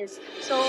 business. So,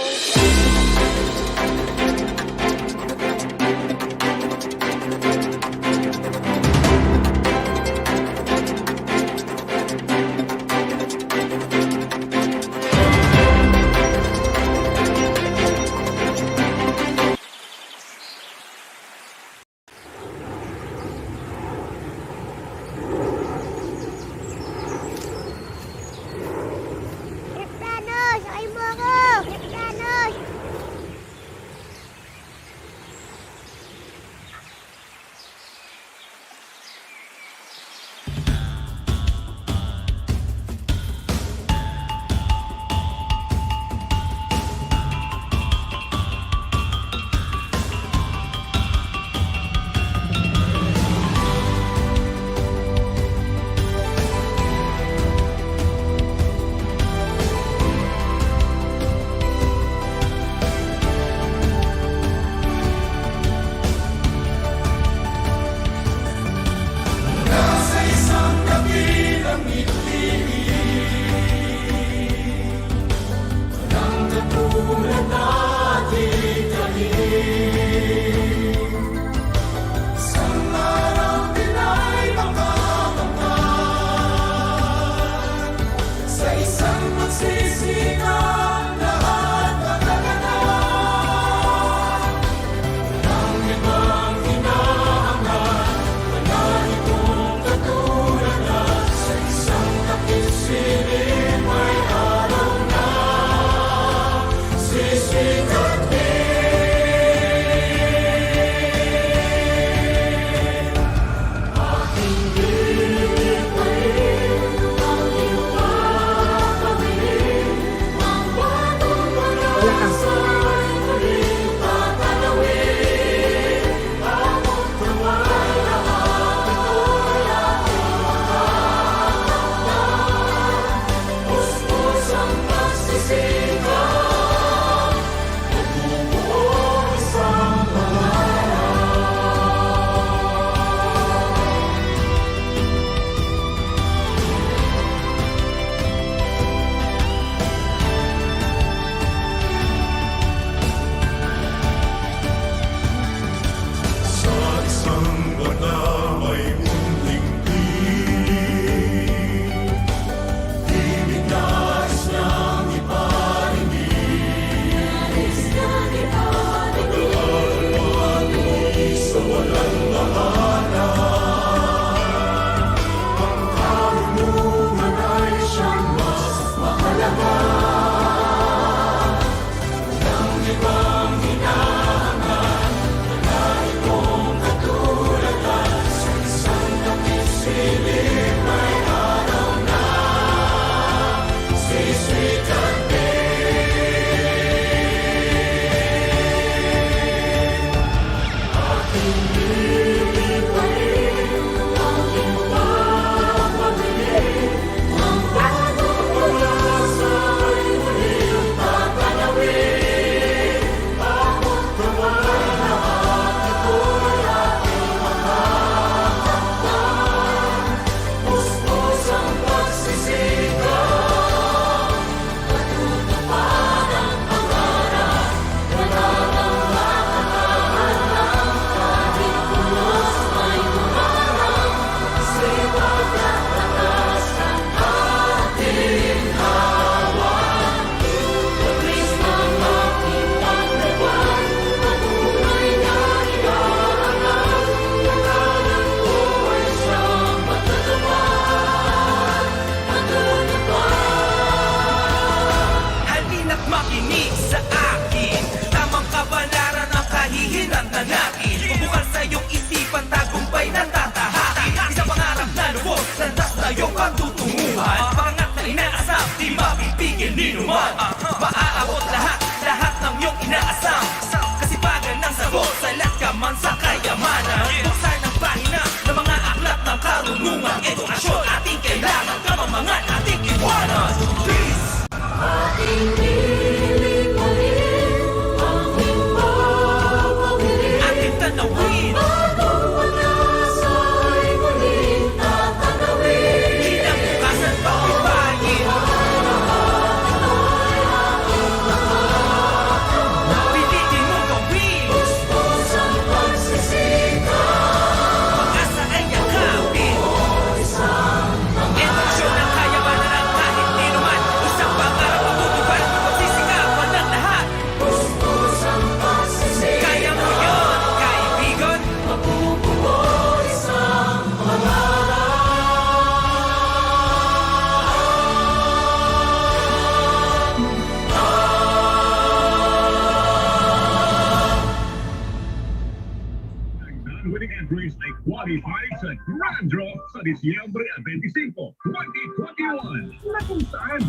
maaabot lahat ng iyong inaasam. Kasipagan ng sagot, salat ka man sa kayamanan. Buksan ng pahina ng mga aklat ng karunungan. Edukasyon, ating kailangan, kamamangan, ating iwanan. Please! Ating nilipanin, ating papawin, ating tanawin. Bagong pag-asa ay muling tatanawin. Kinabukasan pagtibayin. Lahat ito'y ating lahat. Disyembre 25, 2021 na kung saan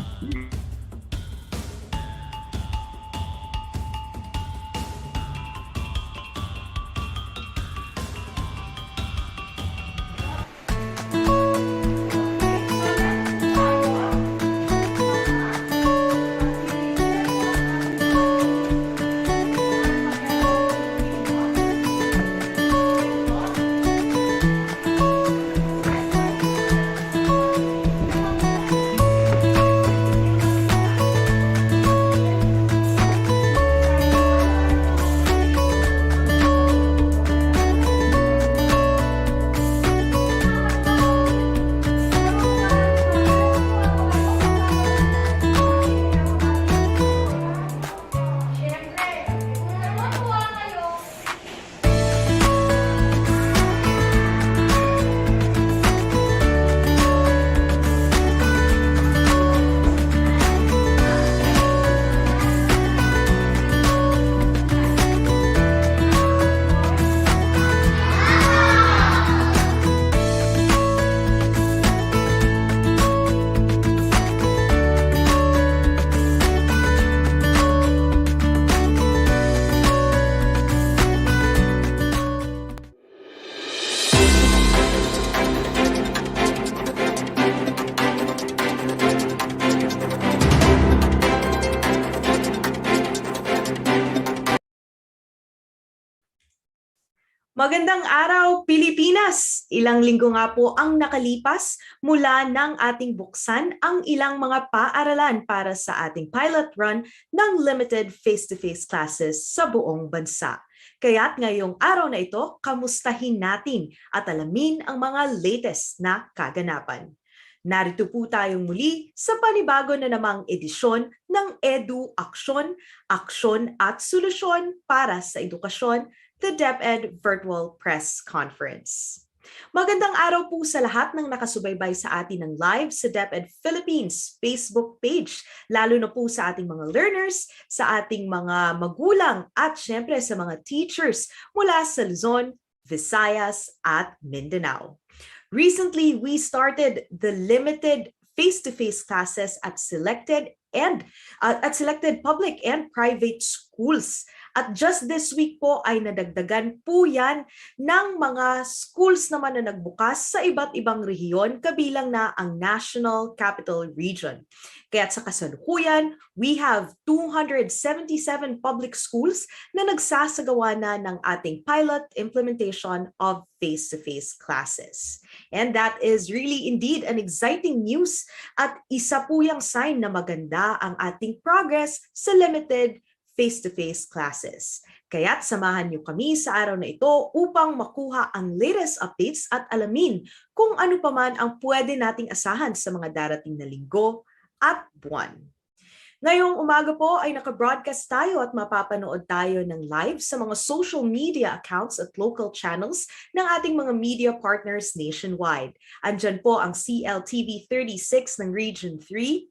Magandang araw, Pilipinas! Ilang linggo nga po ang nakalipas mula ng ating buksan ang ilang mga paaralan para sa ating pilot run ng limited face-to-face classes sa buong bansa. Kaya't ngayong araw na ito, kamustahin natin at alamin ang mga latest na kaganapan. Narito po tayong muli sa panibago na namang edisyon ng EduAKSYON, Aksyon at Solusyon para sa Edukasyon, the DepEd Virtual Press Conference. Magandang araw po sa lahat ng nakasubaybay sa atin ng live sa DepEd Philippines Facebook page, lalo na po sa ating mga learners, sa ating mga magulang at syempre sa mga teachers mula sa Luzon, Visayas at Mindanao. Recently, we started the limited face-to-face classes at selected public and private schools. At just this week po ay nadagdagan po yan ng mga schools naman na nagbukas sa iba't ibang rehiyon kabilang na ang National Capital Region. Kaya sa kasalukuyan, we have 277 public schools na nagsasagawa na ng ating pilot implementation of face-to-face classes. And that is really indeed an exciting news at isa po yung sign na maganda ang ating progress sa limited face-to-face classes. Kaya't samahan niyo kami sa araw na ito upang makuha ang latest updates at alamin kung ano pa man ang pwede nating asahan sa mga darating na linggo at buwan. Ngayong umaga po ay naka-broadcast tayo at mapapanood tayo ng live sa mga social media accounts at local channels ng ating mga media partners nationwide. Andyan po ang CLTV 36 ng Region 3,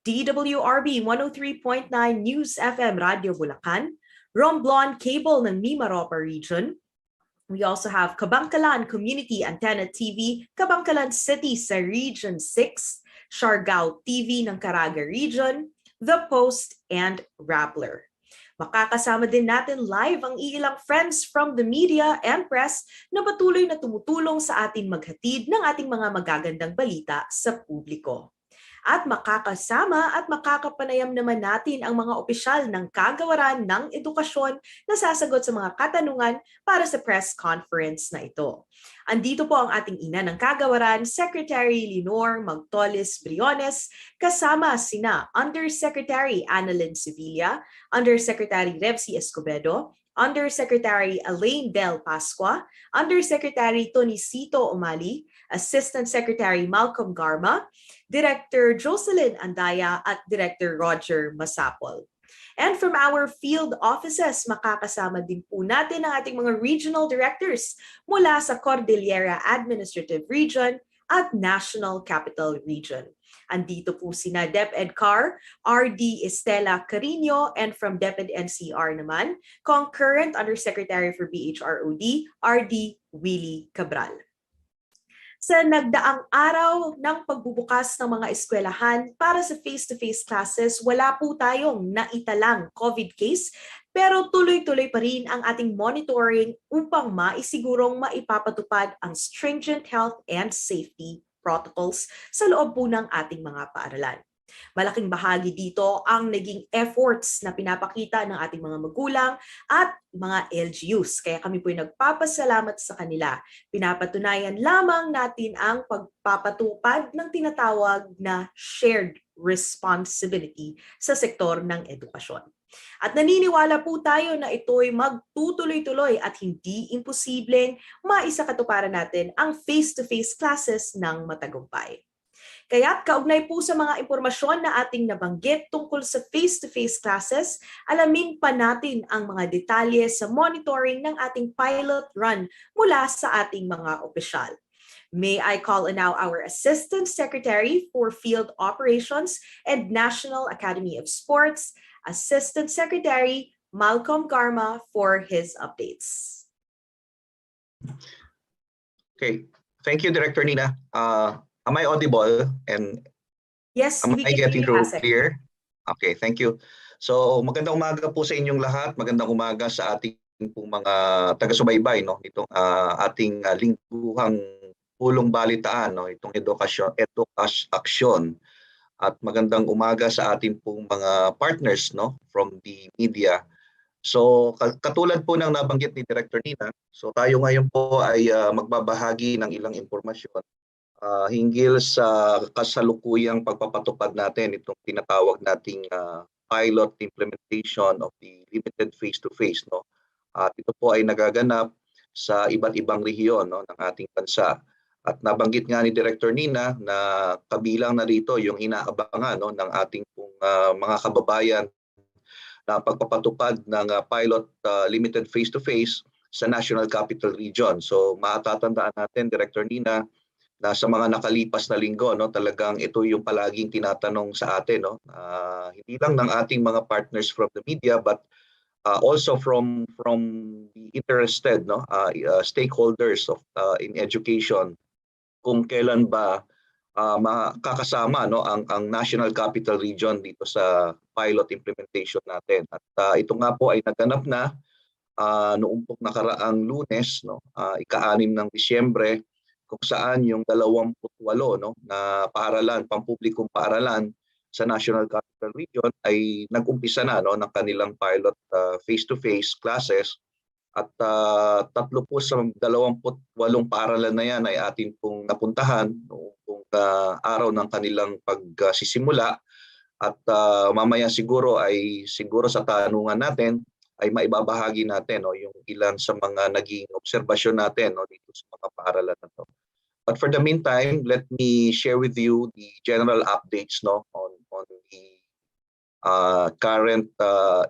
DWRB 103.9 News FM Radio Bulacan, Romblon Cable ng Mimaropa Region. We also have Kabangkalan Community Antenna TV, Kabangkalan City sa Region 6, Siargao TV ng Caraga Region, The Post, and Rappler. Makakasama din natin live ang iilang friends from the media and press na patuloy na tumutulong sa atin maghatid ng ating mga magagandang balita sa publiko. At makakasama at makakapanayam naman natin ang mga opisyal ng kagawaran ng edukasyon na sasagot sa mga katanungan para sa press conference na ito. Andito po ang ating ina ng kagawaran, Secretary Lenore Magtolis Briones, kasama sina Undersecretary Annalyn Sevilla, Undersecretary Revsi Escobedo, Undersecretary Elaine Del Pascua, Undersecretary Tonicito Umali, Assistant Secretary Malcolm Garma, Director Jocelyn Andaya at Director Roger Masapol. And from our field offices, makakasama din po natin ang ating mga regional directors mula sa Cordillera Administrative Region at National Capital Region. Andito po sina DepEd CAR, RD Estela Carino, and from DepEd NCR naman, Concurrent Undersecretary for BHROD, RD Willie Cabral. Sa nagdaang araw ng pagbubukas ng mga eskwelahan para sa face-to-face classes, wala po tayong naitalang COVID case, pero tuloy-tuloy pa rin ang ating monitoring upang maisigurong maipapatupad ang stringent health and safety protocols sa loob po ng ating mga paaralan. Malaking bahagi dito ang naging efforts na pinapakita ng ating mga magulang at mga LGUs. Kaya kami po ay nagpapasalamat sa kanila. Pinapatunayan lamang natin ang pagpapatupad ng tinatawag na shared responsibility sa sektor ng edukasyon. At naniniwala po tayo na ito'y magtutuloy-tuloy at hindi imposibleng maisakatuparan natin ang face-to-face classes ng matagumpay. Kaya't kaugnay po sa mga impormasyon na ating nabanggit tungkol sa face-to-face classes, alamin pa natin ang mga detalye sa monitoring ng ating pilot run mula sa ating mga opisyal. May I call on now our Assistant Secretary for Field Operations and National Academy of Sports, Assistant Secretary Malcolm Garma, for his updates. Okay, thank you, Director Nina. Am I audible and Yes, am we I can getting hear you, through Pasek. clear? Okay, thank you. So magandang umaga po sa inyong lahat. Magandang umaga sa ating pong mga taga-subaybay, no, itong ating lingguhang pulong balitaan, no, itong EduAKSYON. At magandang umaga sa ating pong mga partners, no, from the media. So katulad po ng nabanggit ni Director Nina, so tayo ngayon po ay magbabahagi ng ilang impormasyon hinggil sa kasalukuyang pagpapatupad natin itong tinatawag nating pilot implementation of the limited face-to-face, no. At ito po ay nagaganap sa iba't ibang rehiyon, no, ng ating bansa. At nabanggit nga ni Director Nina na kabilang na rito yung inaabangan, no, ng ating pong, mga kababayan na pagpapatupad ng pilot limited face-to-face sa National Capital Region. So matatandaan natin, Director Nina, na sa mga nakalipas na linggo, no, talagang ito yung palaging tinatanong sa atin, no, hindi lang ng ating mga partners from the media but also from the interested, no, stakeholders of in education, kung kailan ba makakasama, no, ang National Capital Region dito sa pilot implementation natin. At ito nga po ay naganap na noong nakaraang Lunes, no, ika-6 ng Disyembre, kung saan yung 28, no, na paaralan, pampublikong paaralan sa National Capital Region ay nag-umpisa na, no, ng kanilang pilot face-to-face classes. At 3 po sa 28 paaralan na yan ay atin pong napuntahan noong araw ng kanilang pagsisimula. At mamaya siguro sa tanungan natin ay maibabahagi natin, no, yung ilan sa mga naging obserbasyon natin, no, dito sa mga paaralan na to. But for the meantime, let me share with you the general updates, no, on the current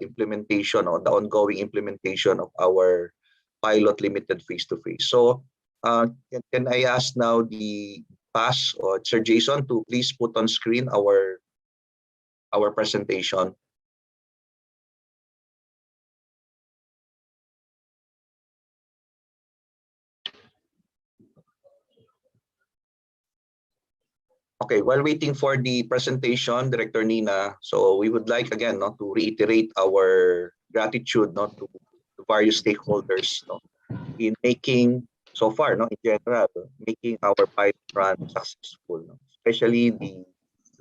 implementation or the ongoing implementation of our pilot limited face-to-face. So can I ask now the PAS or Sir Jason to please put on screen our presentation. Okay, while waiting for the presentation, Director Nina, so we would like again, no, to reiterate our gratitude, no, to various stakeholders, no, in making so far, no, in general, making our pilot run successful, no, especially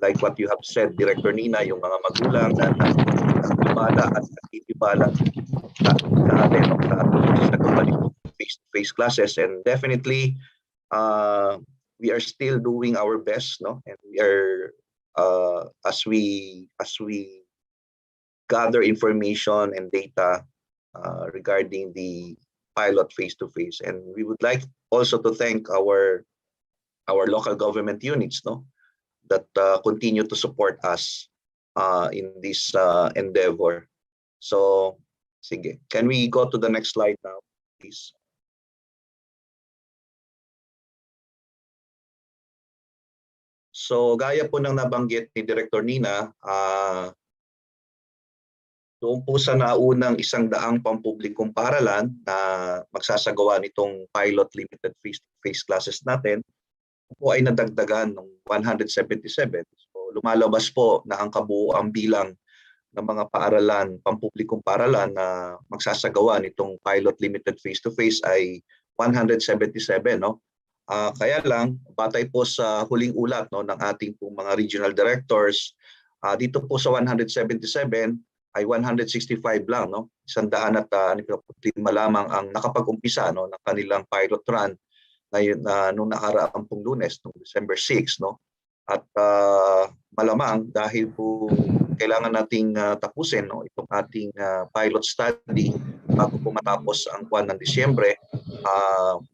like what you have said, Director Nina, yung mga magulang na nakikibala at nakikibala sa atin, no, sa face-to-face classes, and definitely we are still doing our best, no, and we are as we gather information and data regarding the pilot face-to-face, and we would like also to thank our local government units, no, that continue to support us in this endeavor. So, sige, can we go to the next slide now, please? So gaya po ng nabanggit ni Director Nina, doon po sa naunang 100 pampublikong paaralan na magsasagawa nitong pilot limited face-to-face classes natin, po ay nadagdagan ng 177. So lumalabas po na ang kabuuang bilang ng mga paaralan, pampublikong paaralan na magsasagawa nitong pilot limited face-to-face ay 177, no? Kaya lang, batay po sa huling ulat, no, ng ating po mga regional directors, dito po sa 177 ay 165 lang, no? 165 lamang ang nakapag-umpisa, no, ng kanilang pilot run ngayon nung nakaraang pong Lunes, noong December 6, no? At malamang dahil po kailangan nating tapusin, no, itong ating pilot study bago po matapos ang buwan ng Disyembre,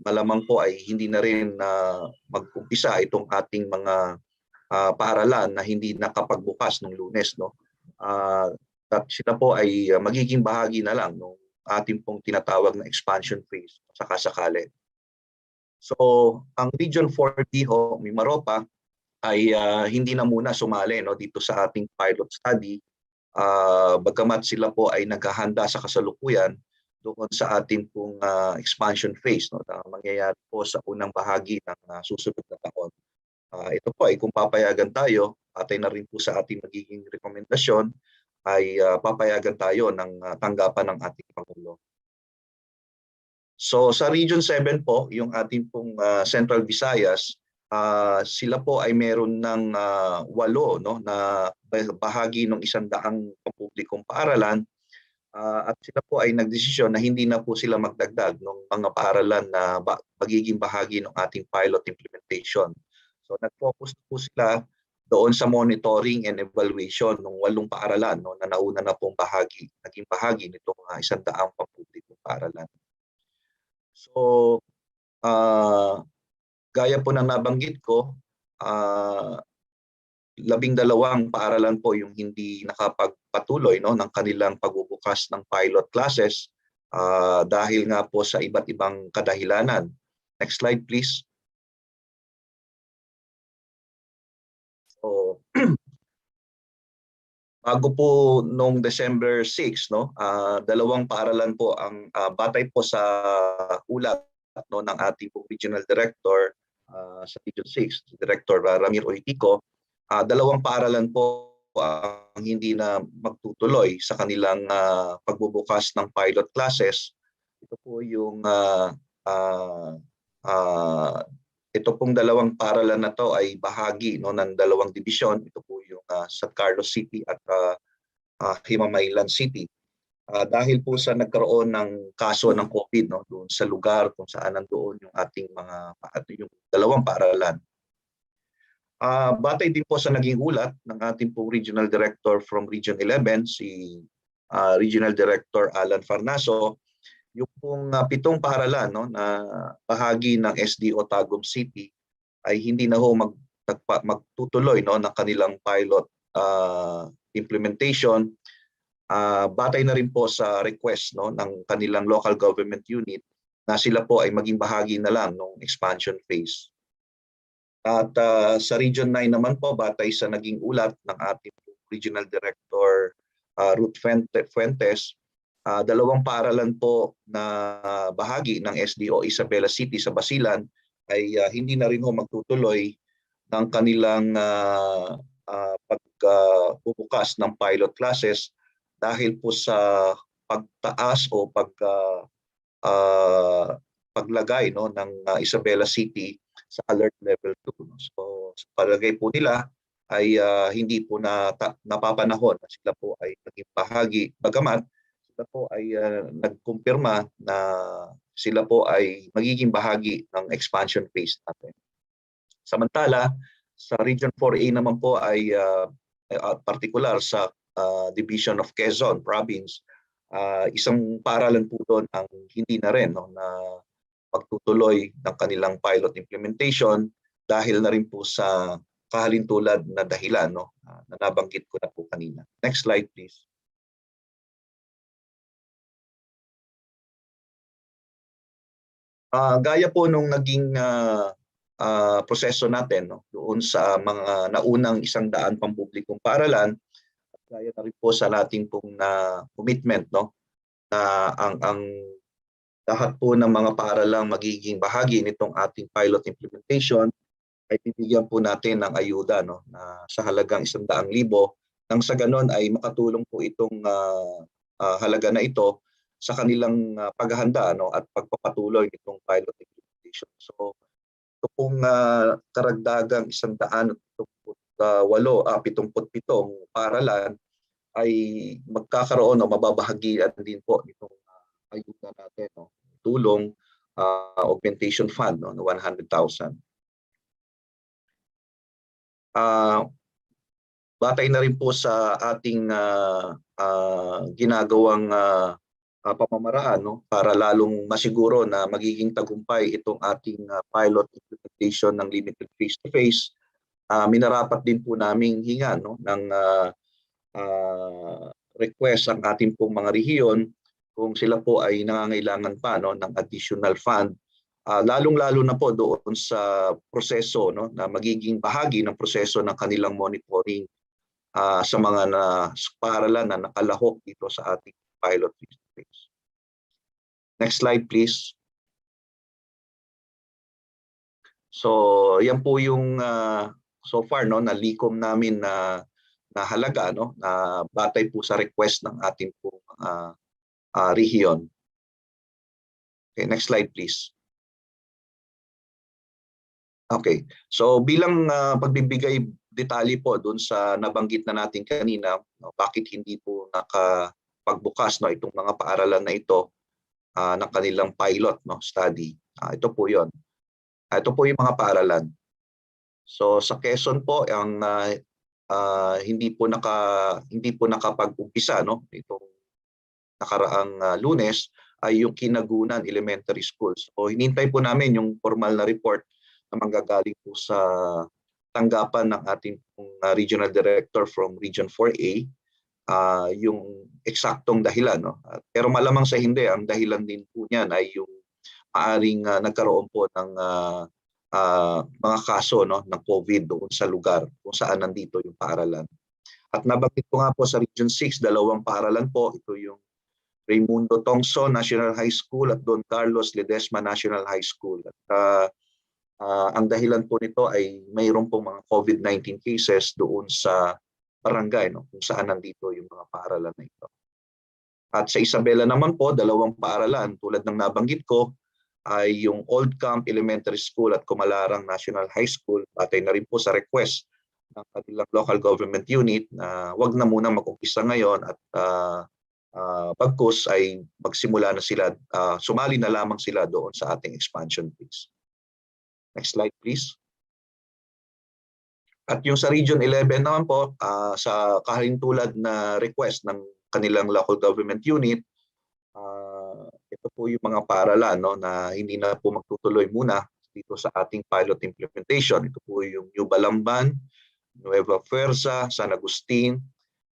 malamang po ay hindi na rin mag-umpisa itong ating mga paaralan na hindi nakapagbukas ng Lunes, no. At sila po ay magiging bahagi na lang ng ating pong tinatawag na expansion phase sakasakali. So ang Region 4D ho, Mimaropa, ay hindi na muna sumali, no, dito sa ating pilot study, bagamat sila po ay naghahanda sa kasalukuyan doon sa ating pong expansion phase, no, na mangyayari po sa unang bahagi ng susunod na taon. Ito po ay kung papayagan tayo, patay na rin po sa ating magiging rekomendasyon, ay papayagan tayo ng tanggapan ng ating Pangulo. So sa Region 7 po, yung ating pong Central Visayas, sila po ay meron ng 8, no, na bahagi ng 100 pampublikong paaralan, at sila po ay nagdesisyon na hindi na po sila magdagdag ng mga paaralan na magiging bahagi ng ating pilot implementation. So nag-focus po sila doon sa monitoring and evaluation ng 8 paaralan, no, na nauna na pong naging bahagi nitong 100 pampublikong paaralan. So gaya po ng nabanggit ko, 12 paaralan po yung hindi nakapagpatuloy, no, ng kanilang pagbubukas ng pilot classes dahil nga po sa iba't ibang kadahilanan. Next slide please. So bago po noong December 6, no, 2 paaralan po ang batay po sa ulat, no, ng ating regional director sa Region 6, si Director Ramiro Oitico, 2 paaralan po ang hindi na magtutuloy sa kanilang pagbubukas ng pilot classes. Ito po yung ito pong 2 paaralan na to ay bahagi, no, ng 2 dibisyon. Ito po yung San Carlos City at Himamaylan City. Dahil po sa nagkaroon ng kaso ng COVID, no, doon sa lugar kung saan nandoon yung ating yung 2 paaralan. Batay din po sa naging ulat ng ating po regional director from Region 11, si Regional Director Alan Farnaso, yung pong 7 paaralan, no, na bahagi ng SDO Tagum City ay hindi na ho magtutuloy, no, ng kanilang pilot implementation. Batay na rin po sa request, no, ng kanilang local government unit na sila po ay maging bahagi na lang ng expansion phase. At sa Region 9 naman po, batay sa naging ulat ng ating Regional Director Ruth Fuentes, 2 paaralan po na bahagi ng SDO Isabela City sa Basilan ay hindi na rin ho magtutuloy ng kanilang pagbubukas ng pilot classes dahil po sa pagtaas o paglagay, no, ng Isabela City sa alert level 2. So sa palagay po nila ay hindi po napapanahon na sila po ay naging bahagi, bagamat sila po ay nagkumpirma na sila po ay magiging bahagi ng expansion phase natin. Samantala, sa Region 4A naman po ay particular sa Division of Quezon Province, isang paaralan po doon ang hindi na rin, no, na pagtutuloy ng kanilang pilot implementation dahil na rin po sa kahalintulad na dahilan, no, na nabanggit ko na po kanina. Next slide please. Gaya po nung naging proseso natin, no, doon sa mga naunang 100 pampublikong paaralan, gaya na rin po sa ating pong commitment, no, na ang lahat po ng mga paaralang magiging bahagi nitong ating pilot implementation ay bibigyan po natin ng ayuda, no, na sa halagang 100,000 nang sa ganon ay makatulong po itong halaga na ito sa kanilang paghahanda, no, at pagpapatuloy nitong pilot implementation. So ito pong karagdagang 178 paaralan ay magkakaroon o mababahagian din po nitong ayuda natin, no, tulong augmentation fund, no, na 100,000. Batay na rin po sa ating ginagawang pamamaraan, no, para lalong masiguro na magiging tagumpay itong ating pilot implementation ng limited face-to-face, minarapat din po naming hinga, no, ng request ang ating pong mga rehiyon kung sila po ay nangangailangan pa, no, ng additional fund, lalong-lalo na po doon sa proseso, no, na magiging bahagi ng proseso ng kanilang monitoring sa mga paaralan na nakalahok dito sa ating pilot face-to-face. Next slide, please. So yan po yung so far, no, nalikom namin na halaga, no, na batay po sa request ng ating pong rehiyon. Okay, next slide please. Okay, so bilang pagbibigay detalye po doon sa nabanggit na natin kanina, no, bakit hindi po nakapagbukas, no, itong mga paaralan na ito ng kanilang pilot, no, study. Ito po 'yon. Ito po yung mga paaralan. So sa Quezon po ang hindi po nakapag-umpisa, no, itong nakaraang Lunes ay yung Kinagunan Elementary Schools. So hinintay po namin yung formal na report na manggagaling po sa tanggapan ng ating regional director from Region 4A, yung eksaktong dahilan, no. Pero malamang sa hindi, ang dahilan din po niyan ay yung maaring nagkaroon po ng mga kaso, no, ng COVID doon sa lugar kung saan nandito yung paaralan. At nabanggit ko nga po sa Region 6, 2 paaralan po. Ito yung Raimundo Tongson National High School at Don Carlos Ledesma National High School. At ang dahilan po nito ay mayroon pong mga COVID-19 cases doon sa barangay, no, kung saan nandito yung mga paaralan na ito. At sa Isabela naman po, 2 paaralan tulad ng nabanggit ko ay yung Old Camp Elementary School at Kumalarang National High School. Batay na rin po sa request ng kanilang local government unit na wag na muna mag-umpisa ngayon at bagkus ay magsimula na sila, sumali na lamang sila doon sa ating expansion phase. Next slide please. At yung sa Region 11 naman po, sa kahintulad na request ng kanilang local government unit, ito po yung mga paaralan, no, na hindi na po magtutuloy muna dito sa ating pilot implementation. Ito po yung New Balamban, Nueva Fuerza, San Agustin,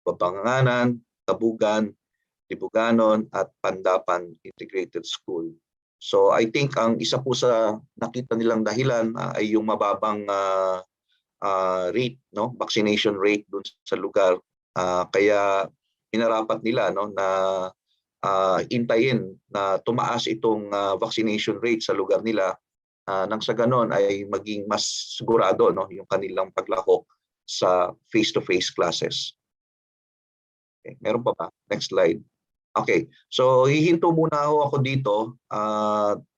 Babanganan, Tabugan, Libuganon at Pandapan Integrated School. So I think ang isa po sa nakita nilang dahilan ay yung mababang rate, no, vaccination rate doon sa lugar. Kaya inarapat nila, no, na intayin na tumaas itong vaccination rate sa lugar nila nang sa ganon ay maging mas sigurado, no, yung kanilang paglahok sa face-to-face classes. Okay, meron pa ba? Next slide. Okay, so hihinto muna ako dito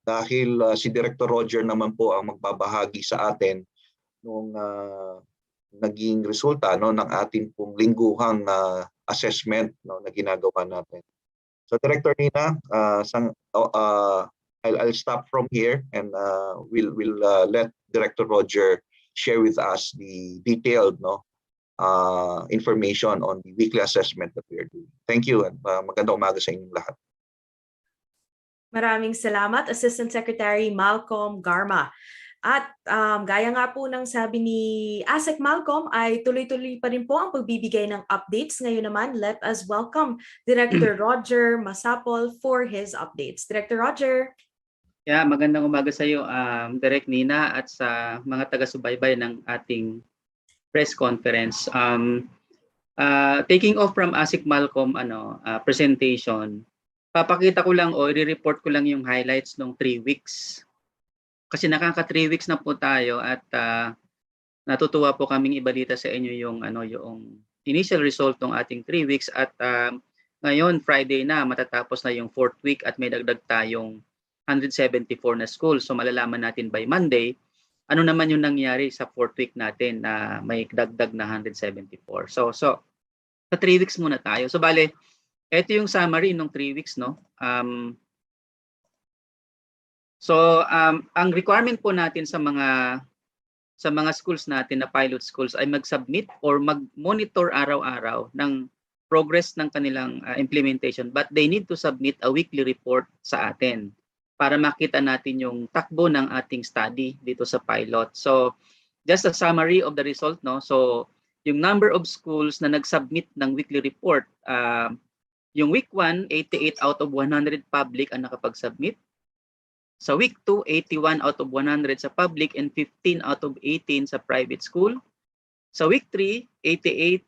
dahil si Director Roger naman po ang magbabahagi sa atin nung naging resulta, no, ng ating pong lingguhang assessment, no, na ginagawa natin. So Director Nina, I'll stop from here and we'll let Director Roger share with us the detailed, no, information on the weekly assessment that we are doing. Thank you and magandang umaga sa inyong lahat. Maraming salamat, Assistant Secretary Malcolm Garma. At gaya nga po ng sabi ni ASEC Malcolm ay tuloy-tuloy pa rin po ang pagbibigay ng updates. Ngayon naman, let us welcome Director Roger Masapol for his updates. Director Roger. Yeah, magandang umaga sa iyo, Direk Nina, at sa mga taga-subaybay ng ating press conference. Taking off from ASEC Malcolm presentation, papakita ko lang o i-report ko lang yung highlights ng 3 weeks kasi nakaka 3 weeks na po tayo at natutuwa po kaming ibalita sa inyo yung yung initial result ng ating 3 weeks at ngayon Friday na matatapos na yung 4th week at may dagdag tayong 174 na school. So malalaman natin by Monday ano naman yung nangyari sa 4th week natin na may dagdag na 174. So sa 3 weeks muna tayo. So bale, ito yung summary ng 3 weeks, no? Ang requirement po natin sa mga schools natin na pilot schools ay mag-submit or mag-monitor araw-araw ng progress ng kanilang implementation, but they need to submit a weekly report sa atin para makita natin yung takbo ng ating study dito sa pilot. So just a summary of the result, no? So yung number of schools na nag-submit ng weekly report, yung week 1, 88 out of 100 public ang nakapag-submit. Sa week 2, 81 out of 100 sa public and 15 out of 18 sa private school. Sa week 3, 88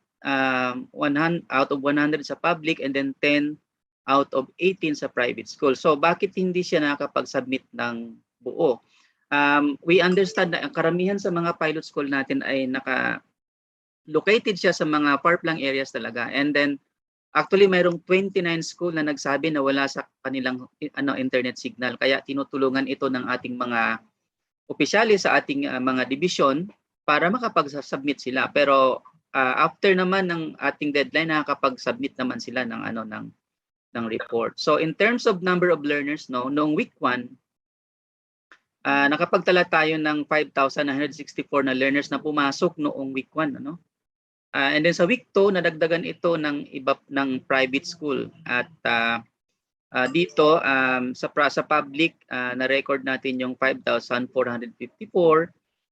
out of 100 sa public and then 10 out of 18 sa private school. So bakit hindi siya nakakapag-submit ng buo? We understand na ang karamihan sa mga pilot school natin ay located siya sa mga far-flung areas talaga. And then actually, mayroong 29 school na nagsabi na wala sa kanilang internet signal. Kaya tinutulungan ito ng ating mga opisyalis sa ating mga division para makapag-submit sila. Pero after naman ng ating deadline, nakakapag-submit naman sila ng report. So in terms of number of learners, no, noong week 1, nakapagtala tayo ng 5,964 na learners na pumasok noong week 1, ano? And then sa week 2, nadagdagan ito ng private school. At dito sa public, na-record natin yung 5,454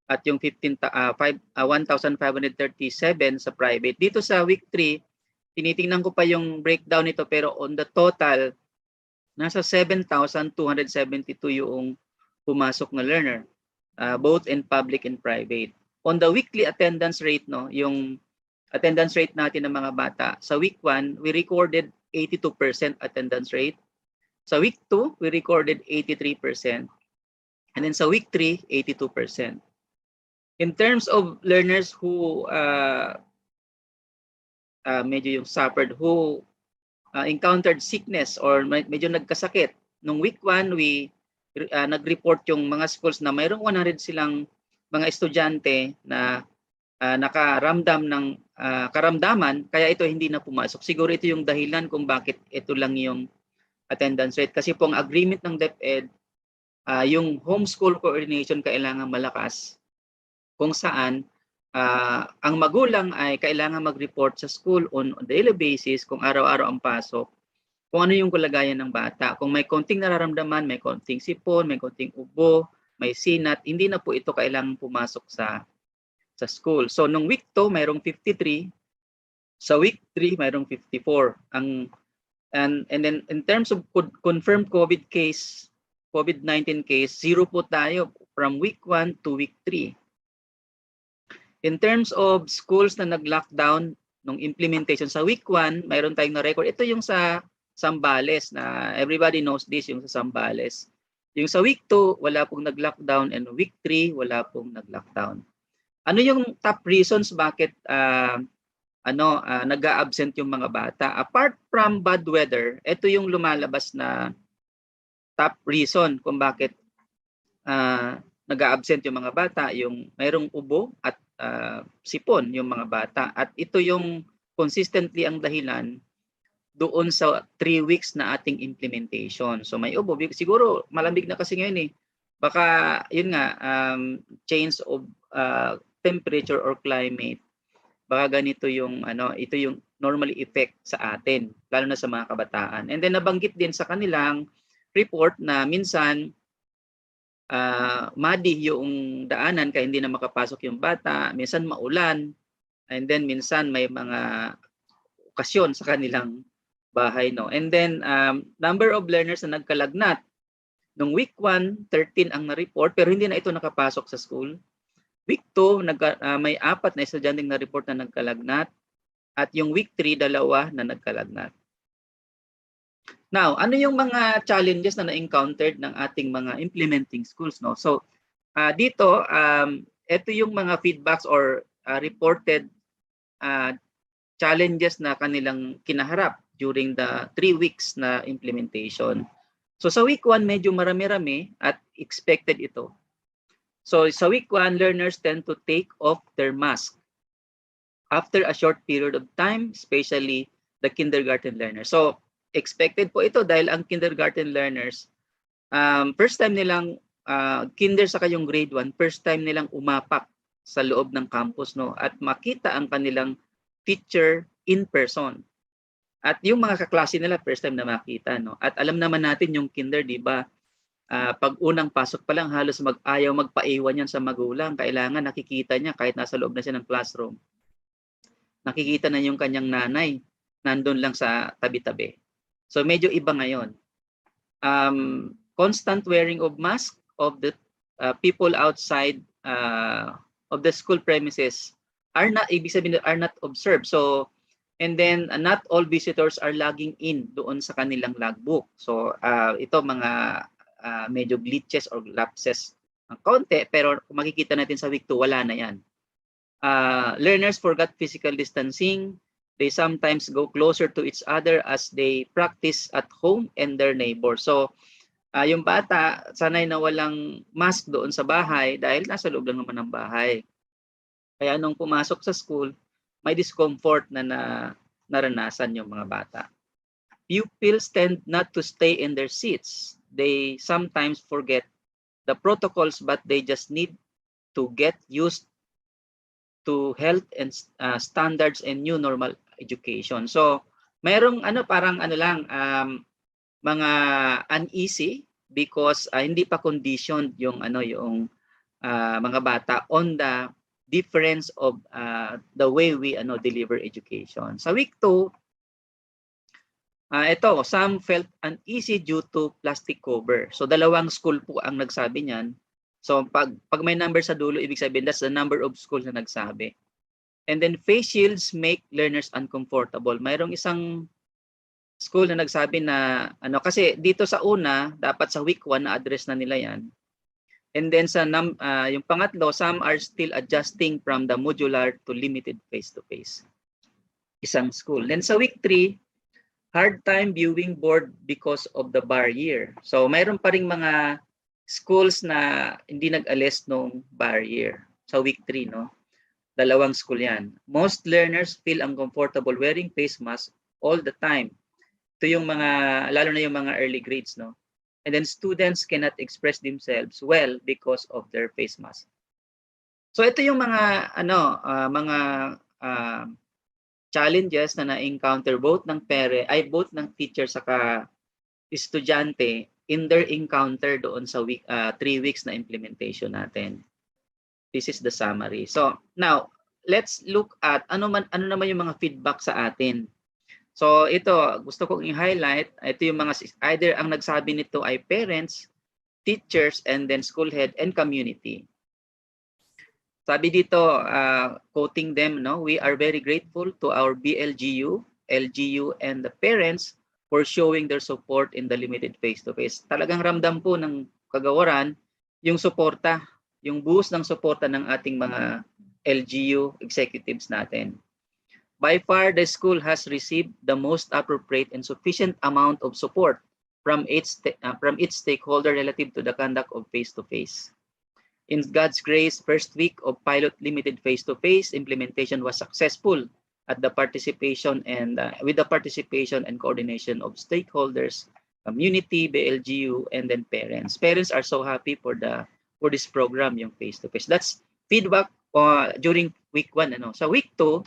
at yung 1,537 sa private. Dito sa week 3, tinitingnan ko pa yung breakdown nito pero on the total, nasa 7,272 yung pumasok na learner, both in public and private. On the weekly attendance rate, no, yung attendance rate natin ng mga bata. Sa week 1, we recorded 82% attendance rate. Sa week 2, we recorded 83%. And then sa week 3, 82%. In terms of learners who medyo yung suffered, who encountered sickness or medyo nagkasakit, nung week 1, we nag-report yung mga schools na mayroong 100 silang mga estudyante na nakaramdam ng karamdaman, kaya ito hindi na pumasok. Siguro ito yung dahilan kung bakit ito lang yung attendance rate. Kasi po ang agreement ng DepEd, yung homeschool coordination kailangan malakas, kung saan ang magulang ay kailangan mag-report sa school on a daily basis kung araw-araw ang pasok, kung ano yung kalagayan ng bata. Kung may konting nararamdaman, may konting sipon, may konting ubo, may sinat, hindi na po ito kailangan pumasok sa school. So nung week 2 mayroong 53, sa week 3 mayroong 54. And then in terms of confirmed COVID-19 case, 0 po tayo from week 1 to week 3. In terms of schools na nag-lockdown nung implementation sa week 1, mayroon tayong na-record. Ito yung sa Zambales na everybody knows this, yung sa Zambales. Yung sa week 2, wala pong nag-lockdown and week 3, wala pong nag-lockdown. Ano yung top reasons bakit nag-a-absent yung mga bata? Apart from bad weather, ito yung lumalabas na top reason kung bakit nag-a-absent yung mga bata, yung mayroong ubo at sipon yung mga bata. At ito yung consistently ang dahilan doon sa 3 weeks na ating implementation. So may ubo, siguro malamig na kasi ngayon eh. Baka yun nga, change of temperature or climate, baka ganito yung ito yung normally effect sa atin, lalo na sa mga kabataan. And then nabanggit din sa kanilang report na minsan muddy yung daanan kaya hindi na makapasok yung bata, minsan maulan, and then minsan may mga okasyon sa kanilang bahay, no. And then number of learners na nagkalagnat. Nung week 1, 13 ang na-report pero hindi na ito nakapasok sa school. Week 2, may 4 na estudyanteng na-report na nagkalagnat. At yung week 3, 2 na nagkalagnat. Now, ano yung mga challenges na na-encountered ng ating mga implementing schools, no? So, Dito, ito yung mga feedbacks or reported challenges na kanilang kinaharap during the 3 weeks na implementation. So sa week 1, medyo marami-rami at expected ito. So sa week 1, learners tend to take off their mask after a short period of time, especially the kindergarten learners. So expected po ito dahil ang kindergarten learners, first time nilang kinder sa kayong grade 1, first time nilang umapak sa loob ng campus, no, at makita ang kanilang teacher in person. At yung mga kaklase nila first time na makita, no. At alam naman natin yung kinder, di ba? Pag unang pasok pa lang halos ayaw magpaiwan yan sa magulang. Kailangan nakikita niya kahit nasa loob na siya ng classroom. Nakikita na yung kanyang nanay nandun lang sa tabi-tabi. So medyo iba ngayon. Constant wearing of mask of the people outside of the school premises are not, ibig sabihin, are not observed. So, and then not all visitors are logging in doon sa kanilang logbook. So ito mga medyo glitches or lapses ng konti, pero kung makikita natin sa week 2, wala na yan. Learners forgot physical distancing. They sometimes go closer to each other as they practice at home and their neighbors. So yung bata, sanay na walang mask doon sa bahay dahil nasa loob lang naman ng bahay. Kaya nung pumasok sa school, may discomfort na naranasan yung mga bata. Pupils tend not to stay in their seats. They sometimes forget the protocols, but they just need to get used to health and standards and new normal education. So, merong parang lang mga uneasy because hindi pa conditioned yung mga bata on the difference of the way we deliver education. Sa week 2, some felt uneasy due to plastic cover. So dalawang school po ang nagsabi niyan. So pag may number sa dulo, ibig sabihin that's the number of schools na nagsabi. And then face shields make learners uncomfortable. Mayroong isang school na nagsabi na kasi dito sa una, dapat sa week 1 na-address na nila yan. And then sa yung pangatlo, some are still adjusting from the modular to limited face-to-face. Isang school. Then sa week 3, hard time viewing board because of the barrier. So mayroon pa ring mga schools na hindi nag-alis nung barrier sa week 3, no? Dalawang school yan. Most learners feel uncomfortable wearing face mask all the time. Ito yung lalo na yung mga early grades, no? And then students cannot express themselves well because of their face mask. So ito yung mga challenges na na-encounter both ng both ng teacher saka estudyante in their encounter doon sa 3 weeks na implementation natin. This is the summary. So now, let's look at ano naman yung mga feedback sa atin. So ito, gusto kong i-highlight, ito yung mga, either ang nagsabi nito ay parents, teachers, and then school head and community. Sabi dito, quoting them, no, we are very grateful to our BLGU, LGU, and the parents for showing their support in the limited face-to-face. Talagang ramdam po ng kagawaran yung suporta, yung buhos ng suporta ng ating mga LGU executives natin. By far, the school has received the most appropriate and sufficient amount of support from its stakeholder relative to the conduct of face-to-face. In God's grace, first week of pilot limited face-to-face implementation was successful at the participation and with the participation and coordination of stakeholders, community, BLGU, and then parents. Parents are so happy for this program, yung face-to-face. That's feedback during week 1. Sa week 2,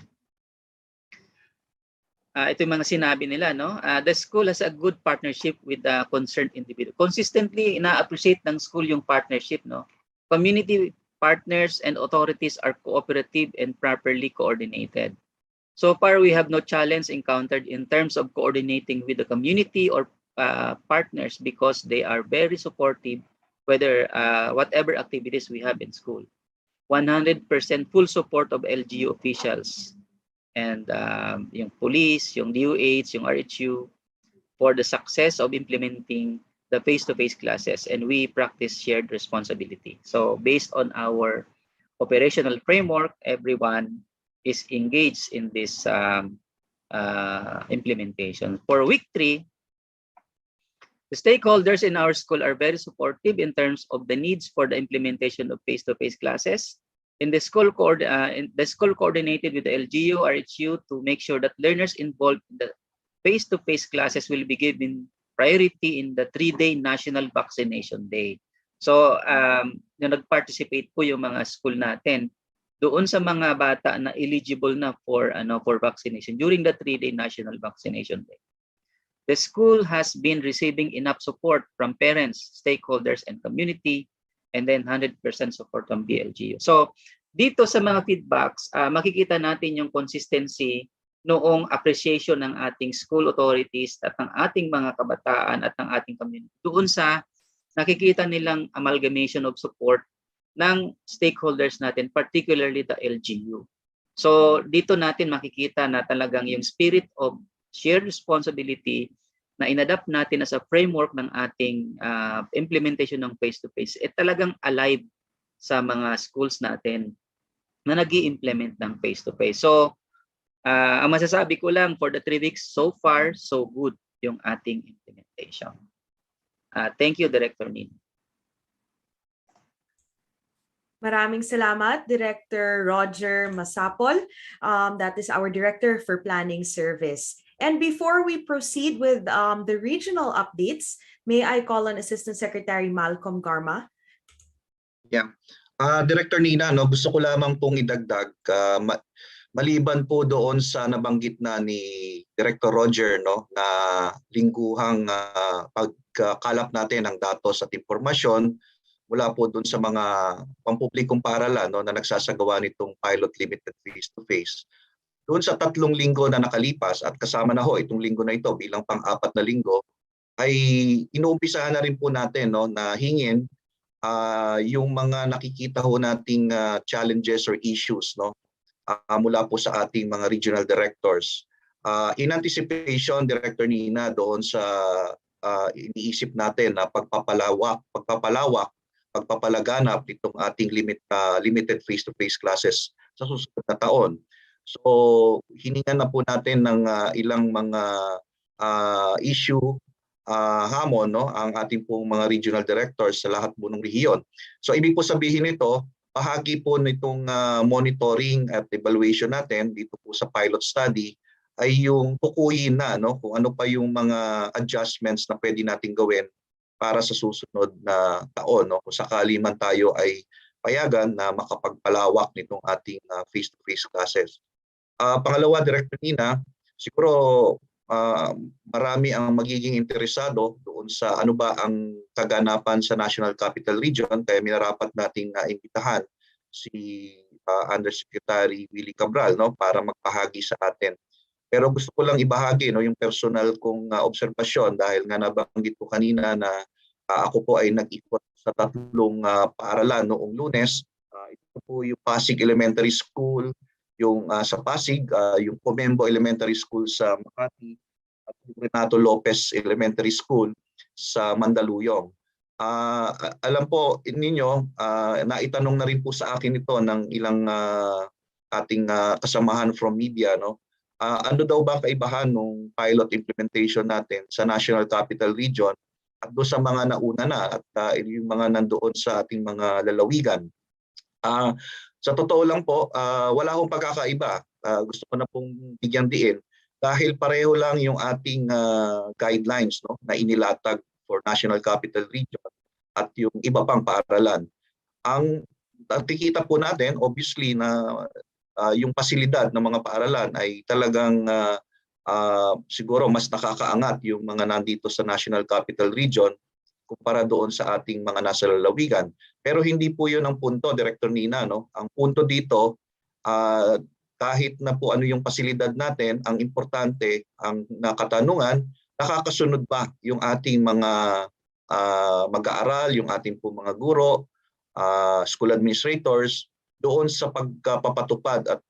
ito yung mga sinabi nila, no? The school has a good partnership with the concerned individual. Consistently, ina-appreciate ng school yung partnership, no? Community partners and authorities are cooperative and properly coordinated. So far, we have no challenge encountered in terms of coordinating with the community or partners because they are very supportive, whatever activities we have in school. 100% full support of LGU officials and yung police, yung DOH, yung RHU for the success of implementing the the face-to-face classes, and we practice shared responsibility. So based on our operational framework, everyone is engaged in this implementation. For week 3, the stakeholders in our school are very supportive in terms of the needs for the implementation of face-to-face classes. The school coordinated with the LGU, RHU to make sure that learners involved in the face-to-face classes will be given priority in the 3-day National Vaccination Day. So, nag-participate po yung mga school natin doon sa mga bata na eligible na for vaccination during the 3-day National Vaccination Day. The school has been receiving enough support from parents, stakeholders, and community, and then 100% support from BLGU. So, dito sa mga feedbacks, makikita natin yung consistency noong appreciation ng ating school authorities at ng ating mga kabataan at ng ating community doon sa nakikita nilang amalgamation of support ng stakeholders natin, particularly the LGU. So dito natin makikita na talagang yung spirit of shared responsibility na inadapt natin as a framework ng ating implementation ng face-to-face, talagang alive sa mga schools natin na nag-i-implement ng face-to-face. So ang masasabi ko lang, for the 3 weeks, so far, so good yung ating implementation. Thank you, Director Nin. Maraming salamat, Director Roger Masapol. That is our Director for Planning Service. And before we proceed with the regional updates, may I call on Assistant Secretary Malcolm Garma? Yeah. Director Nina, gusto ko lamang pong idagdag, maliban po doon sa nabanggit na ni Director Roger na lingguhang pagkalap natin ng datos at impormasyon mula po doon sa mga pampublikong paaralan na nagsasagawa nitong pilot limited face-to-face. Doon sa 3 linggo na nakalipas at kasama na itong linggo na ito bilang pang-4 na linggo, ay inuumpisahan na rin po natin na hingin yung mga nakikita nating challenges or issues mula po sa ating mga regional directors. In anticipation, Director Nina, doon sa iniisip natin na pagpapalaganap nitong ating limited face-to-face classes sa susunod na taon. So, hiningan na po natin ng ilang mga issue, hamon ang ating pong mga regional directors sa lahat po ng rehiyon. So, ibig po sabihin nito, bahagi po nitong monitoring at evaluation natin dito po sa pilot study ay yung tukuyin na kung ano pa yung mga adjustments na pwede nating gawin para sa susunod na taon kung sakali man tayo ay payagan na makapagpalawak nitong ating face-to-face classes. Pangalawa, Director Nina, siguro marami ang magiging interesado doon sa ano ba ang kaganapan sa National Capital Region, kaya minarapat nating imbitahan si Undersecretary Willie Cabral para magpahagi sa atin. Pero gusto ko lang ibahagi yung personal kong obserbasyon dahil nga nabanggit ko kanina na ako po ay nag-ikot sa 3 paaralan noong Lunes. Ito po yung Pasig Elementary School, yung sa Pasig, yung Comembo Elementary School sa Makati, at Renato Lopez Elementary School sa Mandaluyong. Alam po ninyo, naitanong na rin po sa akin ito ng ilang ating kasamahan from media. Ano daw ba kaibahan ng pilot implementation natin sa National Capital Region at doon sa mga nauna na at yung mga nandoon sa ating mga lalawigan? Sa totoo lang po, wala akong pagkakaiba. Gusto ko na pong bigyan diin dahil pareho lang yung ating guidelines na inilatag for National Capital Region at yung iba pang paaralan. Ang nakikita po natin, obviously, na yung pasilidad ng mga paaralan ay talagang siguro mas nakakaangat yung mga nandito sa National Capital Region kumpara doon sa ating mga nasa lalawigan. Pero hindi po yun ang punto, Director Nina. Ang punto dito, kahit na po ano yung pasilidad natin, ang importante, ang nakatanungan, nakakasunod ba yung ating mga mag-aaral, yung ating po mga guro, school administrators, doon sa pagpapatupad at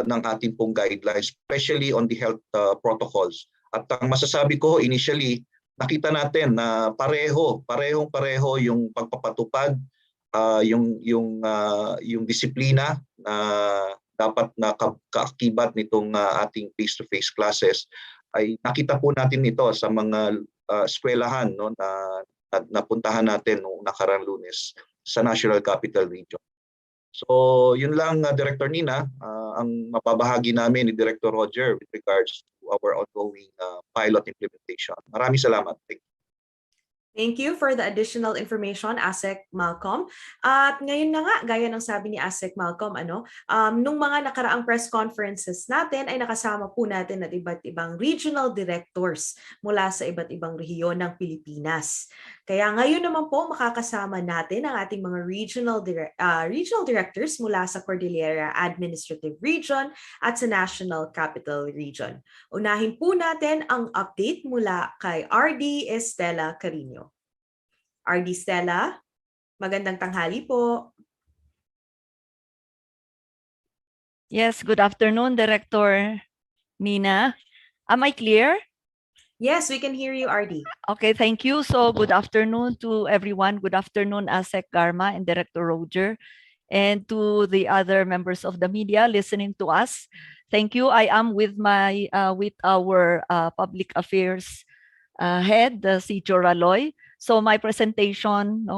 ng ating pong guidelines, especially on the health protocols. At ang masasabi ko initially, nakita natin na parehong-pareho yung pagpapatupad, yung disiplina na dapat na kaakibat nitong ating face-to-face classes, ay nakita po natin ito sa mga eskwelahan, no, na napuntahan natin noong nakaraang Lunes sa National Capital Region. So yun lang, Director Nina, ang mapabahagi namin ni Director Roger with regards to our ongoing pilot implementation. Maraming salamat. Thank you. Thank you for the additional information, ASEC Malcolm. At ngayon na nga, gaya ng sabi ni ASEC Malcolm, nung mga nakaraang press conferences natin ay nakasama po natin at iba't ibang regional directors mula sa iba't ibang rehiyon ng Pilipinas. Kaya ngayon naman po makakasama natin ang ating mga regional directors mula sa Cordillera Administrative Region at sa National Capital Region. Unahin po natin ang update mula kay RD Estela Carino. RD Stella, magandang tanghali po. Yes, good afternoon, Director Nina. Am I clear? Yes, we can hear you, RD. Okay, thank you. So good afternoon to everyone. Good afternoon, ASEC Garma and Director Roger, and to the other members of the media listening to us. Thank you. I am with our public affairs head, si Joraloy. So my presentation,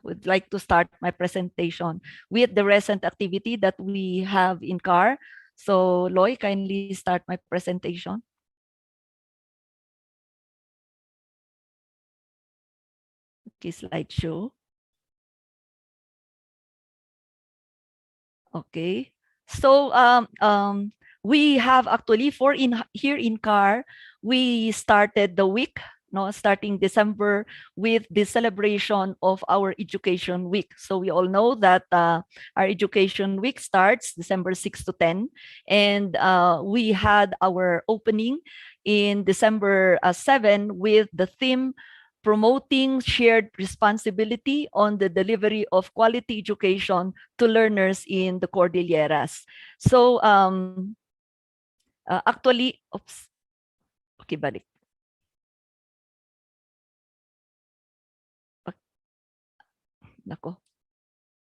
would like to start my presentation with the recent activity that we have in CAR. So Loy, kindly start my presentation. Okay, slideshow. Okay. So we have actually here in CAR, we started the week, starting December with the celebration of our Education Week. So we all know that our Education Week starts December 6 to 10, and we had our opening in December 7 with the theme promoting shared responsibility on the delivery of quality education to learners in the Cordilleras. So actually, oops, okay, balik. Nako,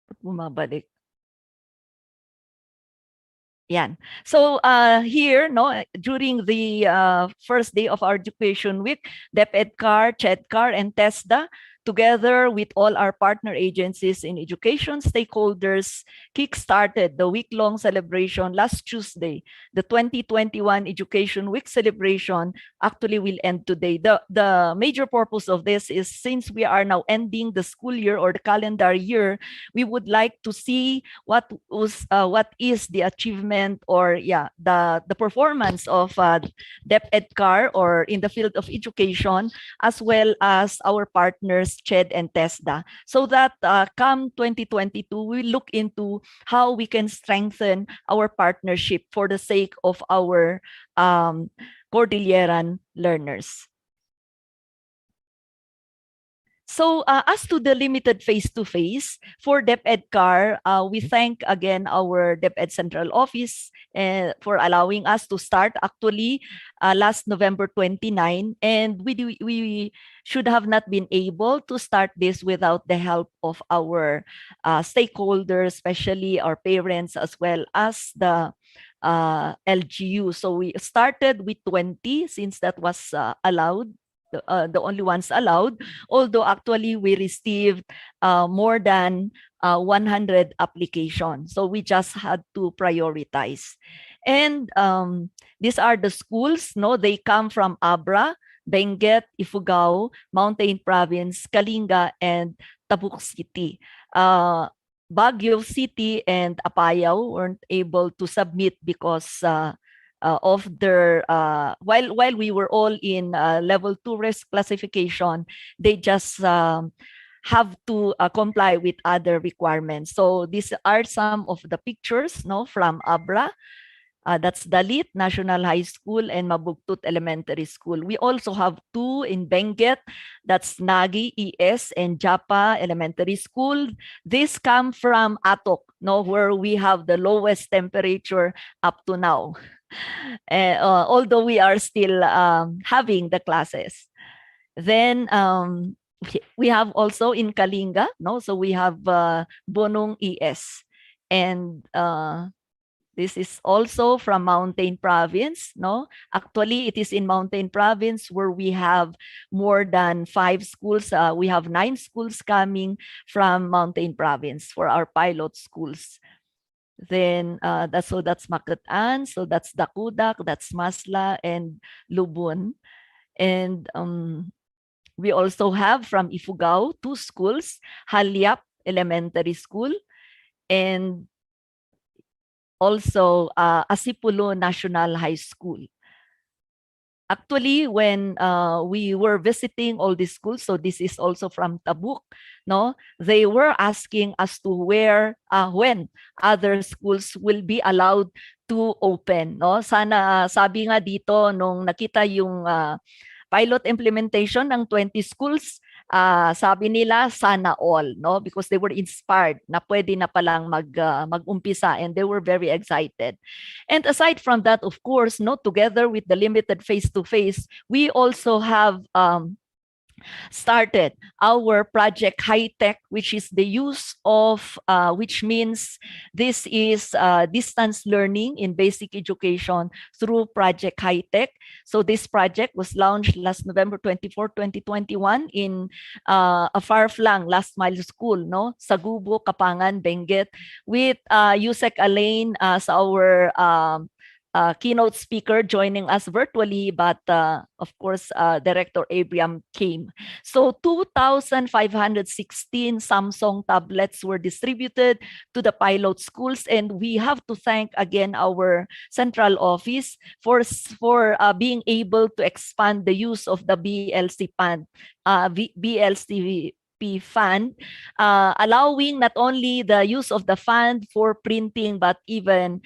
ba't bumabalik? Yan. So here, during the first day of our Education Week, DepEdCar, CHEDCAR, and TESDA, together with all our partner agencies in education stakeholders, kick-started the week-long celebration last Tuesday. The 2021 Education Week celebration actually will end today. The major purpose of this is, since we are now ending the school year or the calendar year, we would like to see what is the achievement or the performance of DepEdCar or in the field of education, as well as our partners CHED and TESDA, so that come 2022, we look into how we can strengthen our partnership for the sake of our Cordilleran learners. So as to the limited face-to-face for DepEdCar, we thank again our DepEd Central Office for allowing us to start actually last November 29, and we should have not been able to start this without the help of our stakeholders, especially our parents as well as the LGU. So we started with 20 since that was allowed. The only ones allowed, although actually we received more than 100 applications. So we just had to prioritize. And these are the schools, they come from Abra, Benguet, Ifugao, Mountain Province, Kalinga, and Tabuk City. Baguio City and Apayao weren't able to submit because of their while we were all in level 2 risk classification, they just have to comply with other requirements. So these are some of the pictures from Abra. That's Dalit National High School and Mabugtut Elementary School. We also have 2 in Benguet. That's Nagi ES and Japa Elementary School. These come from Atok, where we have the lowest temperature up to now. although we are still having the classes. Then we have also in Kalinga, no? So we have Bonong ES, and this is also from Mountain Province, no? Actually, it is in Mountain Province where we have more than 5 schools. We have 9 schools coming from Mountain Province for our pilot schools. Then that's Makatan, so that's Dakudak, that's Masla, and Lubun. And we also have from Ifugao 2 schools, Halyap Elementary School, and also Asipulo National High School. Actually, when we were visiting all these schools, so this is also from Tabuk, no? They were asking as to where, when other schools will be allowed to open, no? Sana, sabi nga dito, nung nakita yung pilot implementation ng 20 schools, sabi nila sana all, no? Because they were inspired na pwede na palang mag-umpisa, and they were very excited. And aside from that, of course, no, together with the limited face-to-face, we also have started our project High Tech, which is the use of, which means this is distance learning in basic education through Project High Tech. So this project was launched last November 24, 2021 in a far-flung last mile school, no? Sagubo, Kapangan, Benguet, with Yusek Alain as our keynote speaker joining us virtually, but of course, Director Abraham came. So 2,516 Samsung tablets were distributed to the pilot schools, and we have to thank again our central office for being able to expand the use of the BLC fund, allowing not only the use of the fund for printing, but even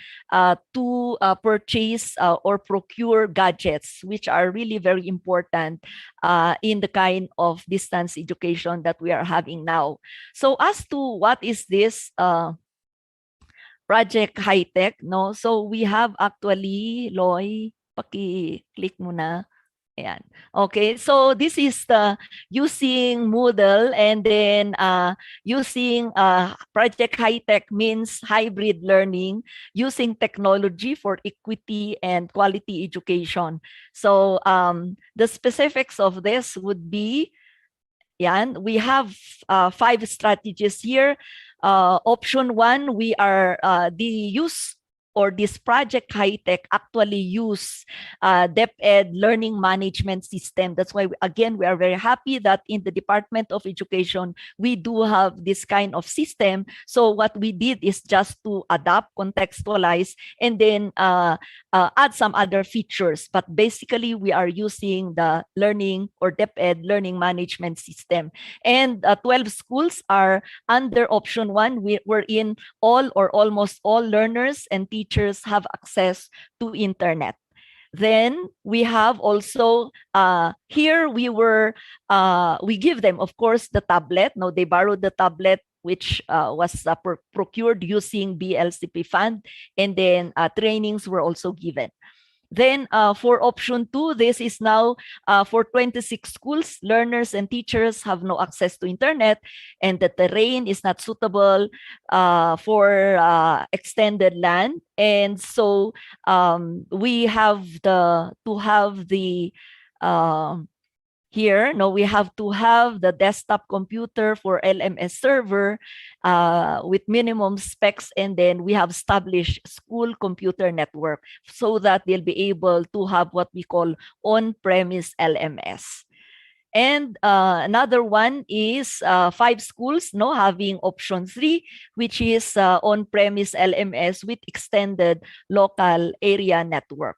to purchase or procure gadgets, which are really very important in the kind of distance education that we are having now. So as to what is this Project High Tech, no? So we have actually, Loy, paki-click mo na. Ayan. Okay, so this is the using Moodle, and then using Project High Tech means hybrid learning using technology for equity and quality education. So the specifics of this would be, we have 5 strategies here. Option 1, we are the use or this Project High Tech actually use DepEd learning management system. That's why, again, we are very happy that in the Department of Education, we do have this kind of system. So what we did is just to adapt, contextualize, and then add some other features. But basically, we are using the learning or DepEd learning management system. And 12 schools are under option 1, wherein all or almost all learners and teachers have access to internet. Then we have also here we give them, of course, the tablet. No, they borrowed the tablet, which was procured using BLCP fund, and then trainings were also given. Then for option 2, this is now for 26 schools. Learners and teachers have no access to internet, and the terrain is not suitable for extended LAN. And so we have here, no, we have to have the desktop computer for LMS server with minimum specs, and then we have established school computer network so that they'll be able to have what we call on-premise LMS. And another one is 5 schools, no, having option 3, which is on-premise LMS with extended local area network.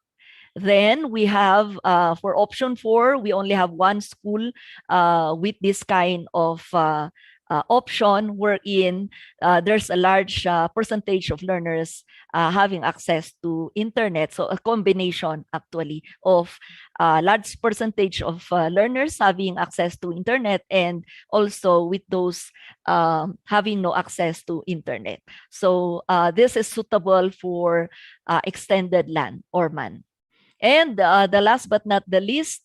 Then we have, for option 4, we only have 1 school with this kind of option wherein there's a large percentage of learners having access to internet. So a combination actually of large percentage of learners having access to internet and also with those having no access to internet. So this is suitable for extended LAN or MAN. And the last but not the least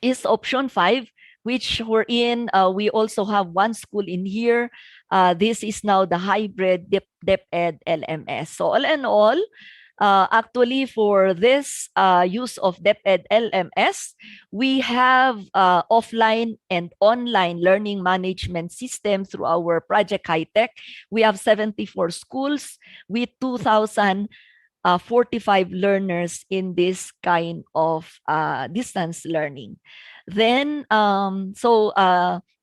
is option 5, which we're in. We also have one school in here. This is now the hybrid DepEd LMS. So all in all, actually for this use of DepEd LMS, we have offline and online learning management system through our Project High Tech. We have 74 schools with 2,045 learners in this kind of distance learning. Then,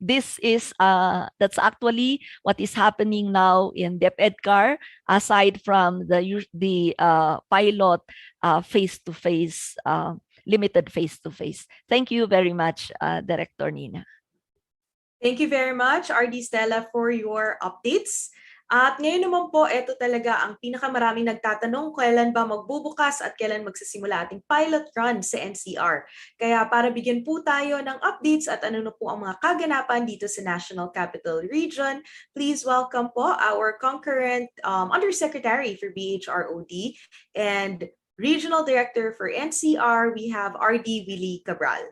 this is that's actually what is happening now in DepEdCar, aside from the pilot face-to-face, limited face-to-face. Thank you very much, Director Nina. Thank you very much, RD Stella, for your updates. At ngayon naman po, ito talaga ang pinakamaraming nagtatanong kailan ba magbubukas at kailan magsisimula ating pilot run sa NCR. Kaya para bigyan po tayo ng updates at ano na po ang mga kaganapan dito sa National Capital Region, please welcome po our concurrent Undersecretary for BHROD and Regional Director for NCR. We have RD Willie Cabral.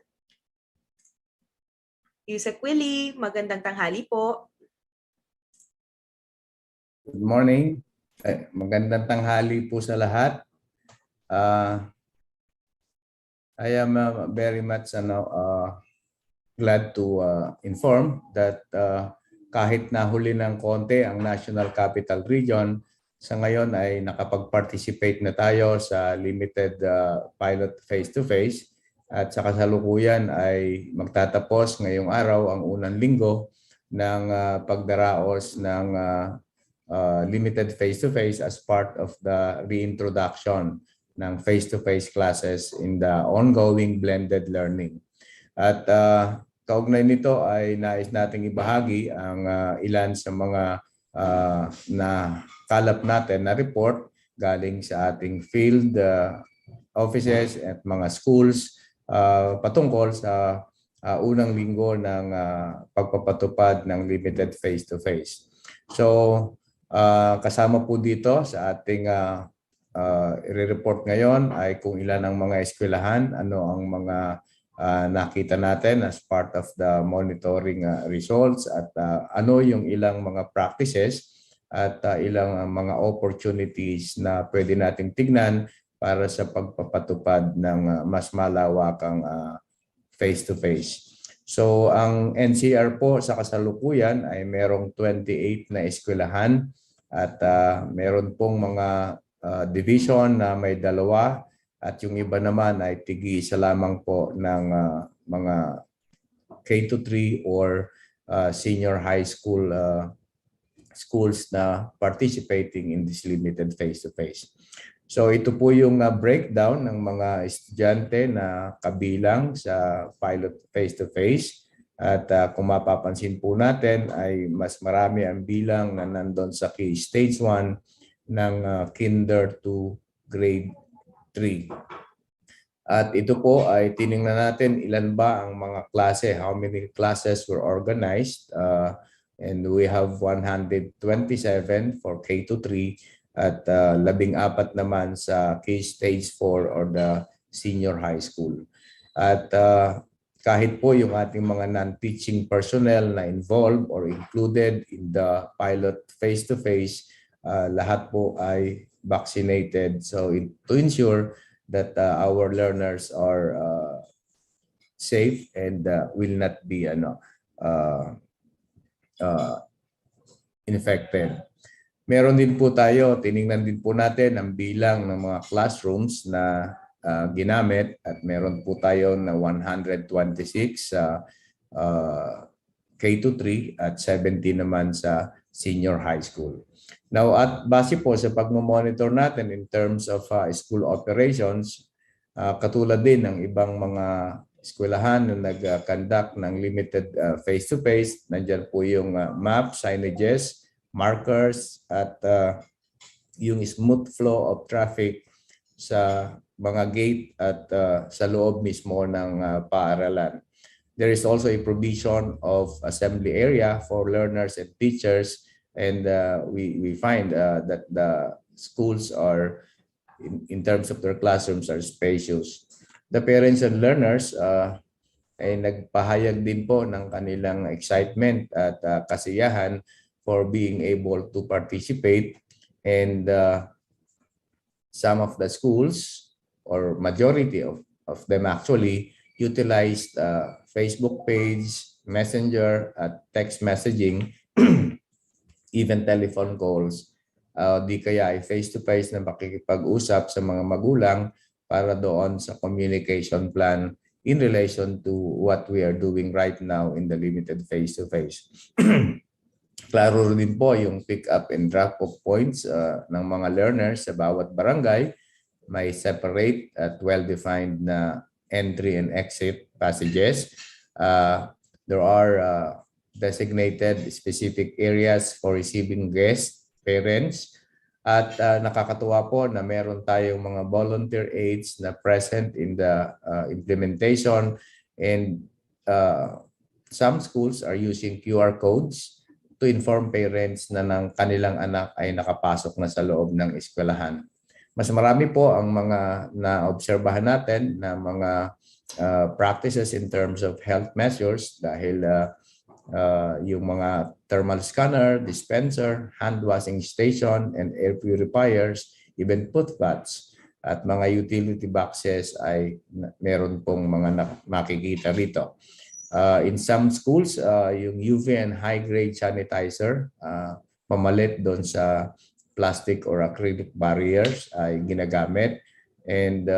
Yusek Willie, magandang tanghali po. Good morning. Magandang tanghali po sa lahat. I am very much glad to inform that kahit nahuli ng konti ang National Capital Region, sa ngayon ay nakapag-participate na tayo sa limited pilot face-to-face at sa kasalukuyan ay magtatapos ngayong araw ang unang linggo ng pagdaraos ng limited face-to-face as part of the reintroduction ng face-to-face classes in the ongoing blended learning. At kaugnay nito ay nais nating ibahagi ang ilan sa mga nakalap natin na report galing sa ating field offices at mga schools patungkol sa unang linggo ng pagpapatupad ng limited face-to-face. So, kasama po dito sa ating i-report ngayon ay kung ilan ang mga eskwelahan, ano ang mga nakita natin as part of the monitoring results at ano yung ilang mga practices at ilang mga opportunities na pwede nating tignan para sa pagpapatupad ng mas malawakang face-to-face. So ang NCR po sa kasalukuyan ay merong 28 na eskwelahan at meron pong mga division na may 2 at yung iba naman ay tig-isa lamang po ng mga K-3 or senior high school schools na participating in this limited face-to-face. So ito po yung breakdown ng mga estudyante na kabilang sa pilot face-to-face. At kung mapapansin po natin ay mas marami ang bilang na nandun sa key stage 1 ng kinder to grade 3. At ito po ay tiningnan natin ilan ba ang mga klase, how many classes were organized. And we have 127 for K-3 at 14 naman sa key stage 4 or the senior high school. At kahit po yung ating mga non-teaching personnel na involved or included in the pilot face-to-face, lahat po ay vaccinated. So to ensure that our learners are safe and will not be infected. Meron din po tayo, tiningnan din po natin ang bilang ng mga classrooms na ginamit at meron po tayo na 126 sa K-3 at 70 naman sa senior high school. Now, at base po sa pagmamonitor natin in terms of school operations, katulad din ng ibang mga eskwelahan na nag-conduct ng limited face-to-face. Nandyan po yung map, signages, markers, at yung smooth flow of traffic sa mga gate at sa loob mismo ng paaralan. There is also a provision of assembly area for learners and teachers, and we find that the schools are, in terms of their classrooms, are spacious. The parents and learners ay nagpahayag din po ng kanilang excitement at kasiyahan for being able to participate, and some of the schools, or majority of them actually, utilized Facebook page, messenger, at text messaging, even telephone calls, di kaya ay face-to-face na makikipag-usap sa mga magulang para doon sa communication plan in relation to what we are doing right now in the limited face-to-face. Klaro din po yung pick-up and drop-off points ng mga learners sa bawat barangay. May separate at well-defined na entry and exit passages. There are designated specific areas for receiving guests, parents, at nakakatuwa po na meron tayong mga volunteer aides na present in the implementation, and some schools are using QR codes to inform parents na ng kanilang anak ay nakapasok na sa loob ng eskwelahan. Mas marami po ang mga naobserbahan natin na mga practices in terms of health measures, dahil yung mga thermal scanner, dispenser, hand washing station, and air purifiers, even foot baths at mga utility boxes ay meron pong mga makikita rito. In some schools, yung UV and high-grade sanitizer, pamalit doon sa plastic or acrylic barriers ay ginagamit. And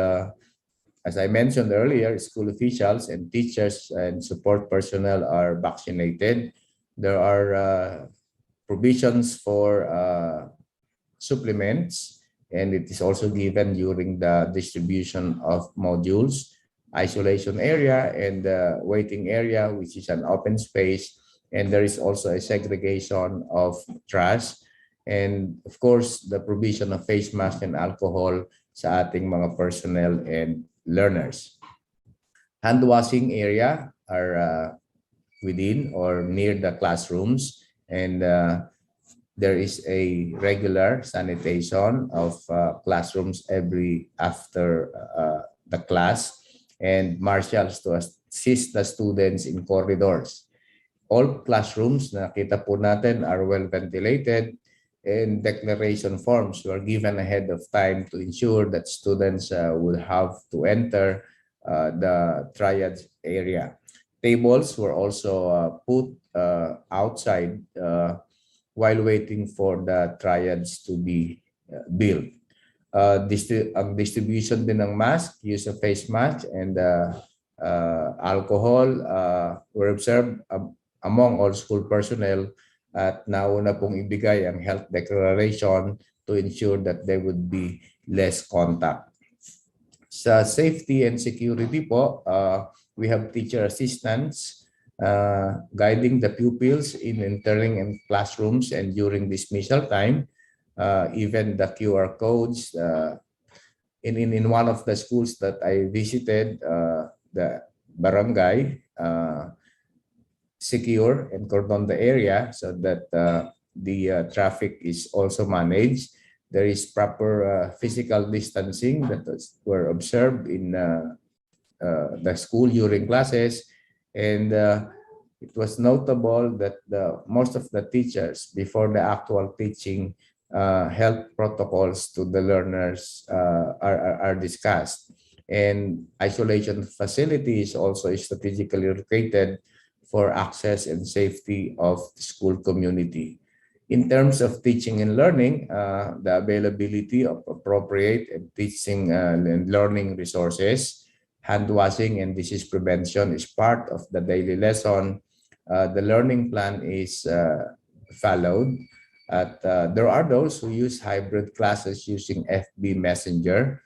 as I mentioned earlier, school officials and teachers and support personnel are vaccinated. There are provisions for supplements, and it is also given during the distribution of modules. Isolation area and waiting area, which is an open space, and there is also a segregation of trash, and of course the provision of face mask and alcohol sa ating mga personnel and learners. Hand washing area are within or near the classrooms, and there is a regular sanitation of classrooms after the class, and marshals to assist the students in corridors. All classrooms na nakita po natin are well ventilated, and declaration forms were given ahead of time to ensure that students will have to enter the triad area. Tables were also put outside while waiting for the triads to be built. Ang distribution din ng mask, use of face mask, and alcohol were observed among all school personnel, at nauna pong ibigay ang health declaration to ensure that there would be less contact. Sa safety and security po, we have teacher assistants guiding the pupils in entering in classrooms and during dismissal time. Even the QR codes in one of the schools that I visited, the barangay secure and cordon the area so that the traffic is also managed. There is proper physical distancing that were observed in the school during classes, and it was notable that most of the teachers, before the actual teaching, health protocols to the learners are discussed, and isolation facilities also is strategically located for access and safety of the school community. In terms of teaching and learning, the availability of appropriate and teaching and learning resources, hand washing and disease prevention is part of the daily lesson. The learning plan is followed. There are those who use hybrid classes using FB Messenger,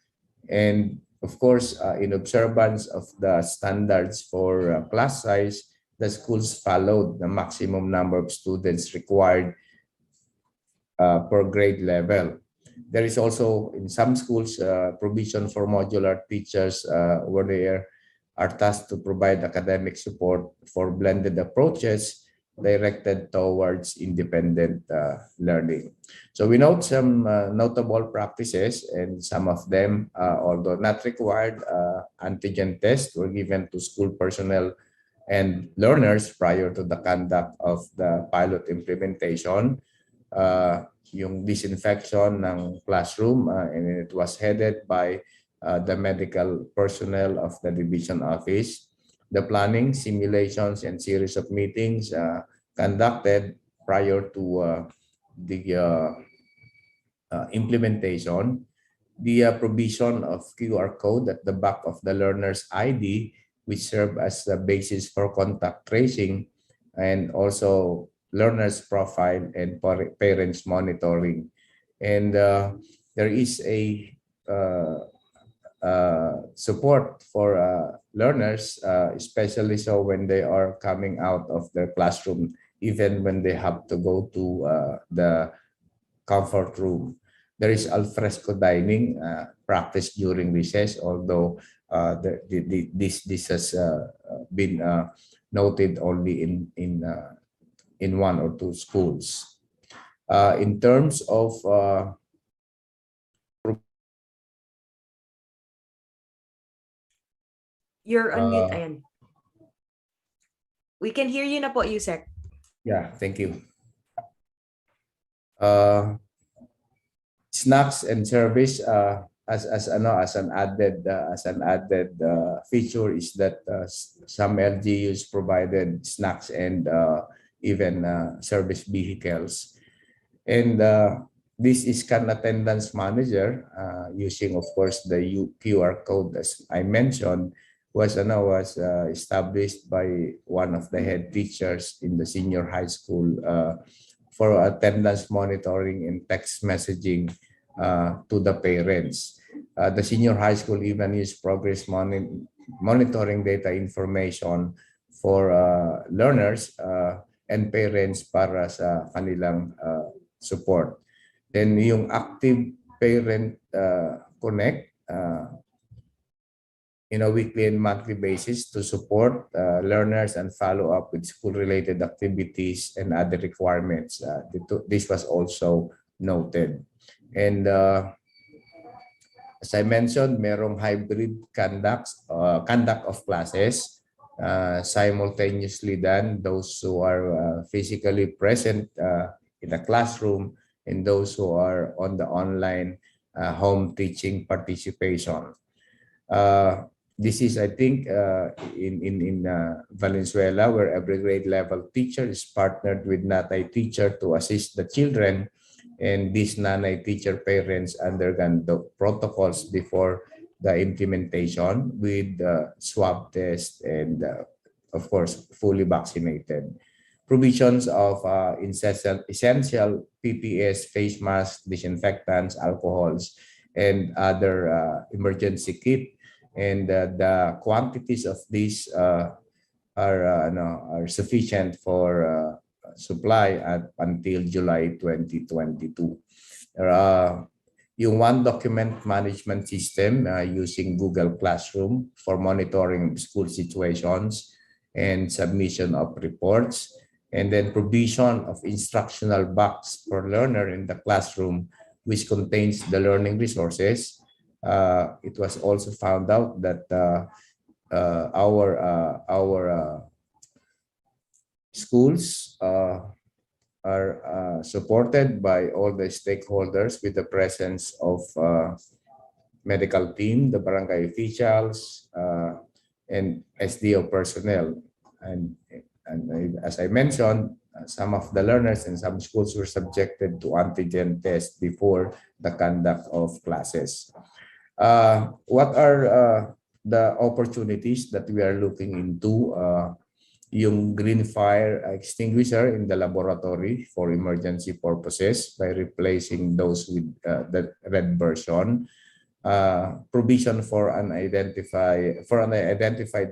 and Of course, in observance of the standards for class size, the schools followed the maximum number of students required per grade level. There is also in some schools provision for modular teachers where they are tasked to provide academic support for blended approaches directed towards independent learning. So we note some notable practices, and some of them, although not required, antigen tests were given to school personnel and learners prior to the conduct of the pilot implementation. Yung disinfection ng classroom, and it was headed by the medical personnel of the division office. The planning, simulations, and series of meetings conducted prior to the implementation. The provision of QR code at the back of the learner's ID, which serve as the basis for contact tracing, and also learner's profile and parents monitoring. And there is a support for learners, especially so when they are coming out of their classroom, even when they have to go to the comfort room. There is alfresco dining practiced during recess, although this has been noted only in one or two schools. In terms of You're on mute, ayan. We can hear you na po, Yusek. yeah, thank you. Snacks and service as an added feature is that some LGUs provided snacks and even service vehicles, and this is an attendance manager using, of course, the QR code, as I mentioned, was established by one of the head teachers in the senior high school for attendance monitoring and text messaging to the parents. The senior high school even used progress monitoring data information for learners and parents para sa kanilang support. Then yung active parent connect in a weekly and monthly basis to support learners and follow up with school-related activities and other requirements. This was also noted. And as I mentioned, merong hybrid conduct of classes simultaneously done, those who are physically present in a classroom and those who are on the online home teaching participation. This is, I think, in Valenzuela, where every grade level teacher is partnered with NATAI teacher to assist the children, and these NANAI teacher parents undergone the protocols before the implementation with swab test and, of course, fully vaccinated. Provisions of essential PPEs, face masks, disinfectants, alcohols, and other emergency kit. And the quantities of these are sufficient for supply until July 2022. Yung one document management system using Google Classroom for monitoring school situations and submission of reports, and then provision of instructional box for learner in the classroom, which contains the learning resources. It was also found out that our schools are supported by all the stakeholders with the presence of medical team, the barangay officials, and SDO personnel. And as I mentioned, some of the learners in some schools were subjected to antigen tests before the conduct of classes. What are the opportunities that we are looking into? Yung green fire extinguisher in the laboratory for emergency purposes by replacing those with the red version. provision for unidentified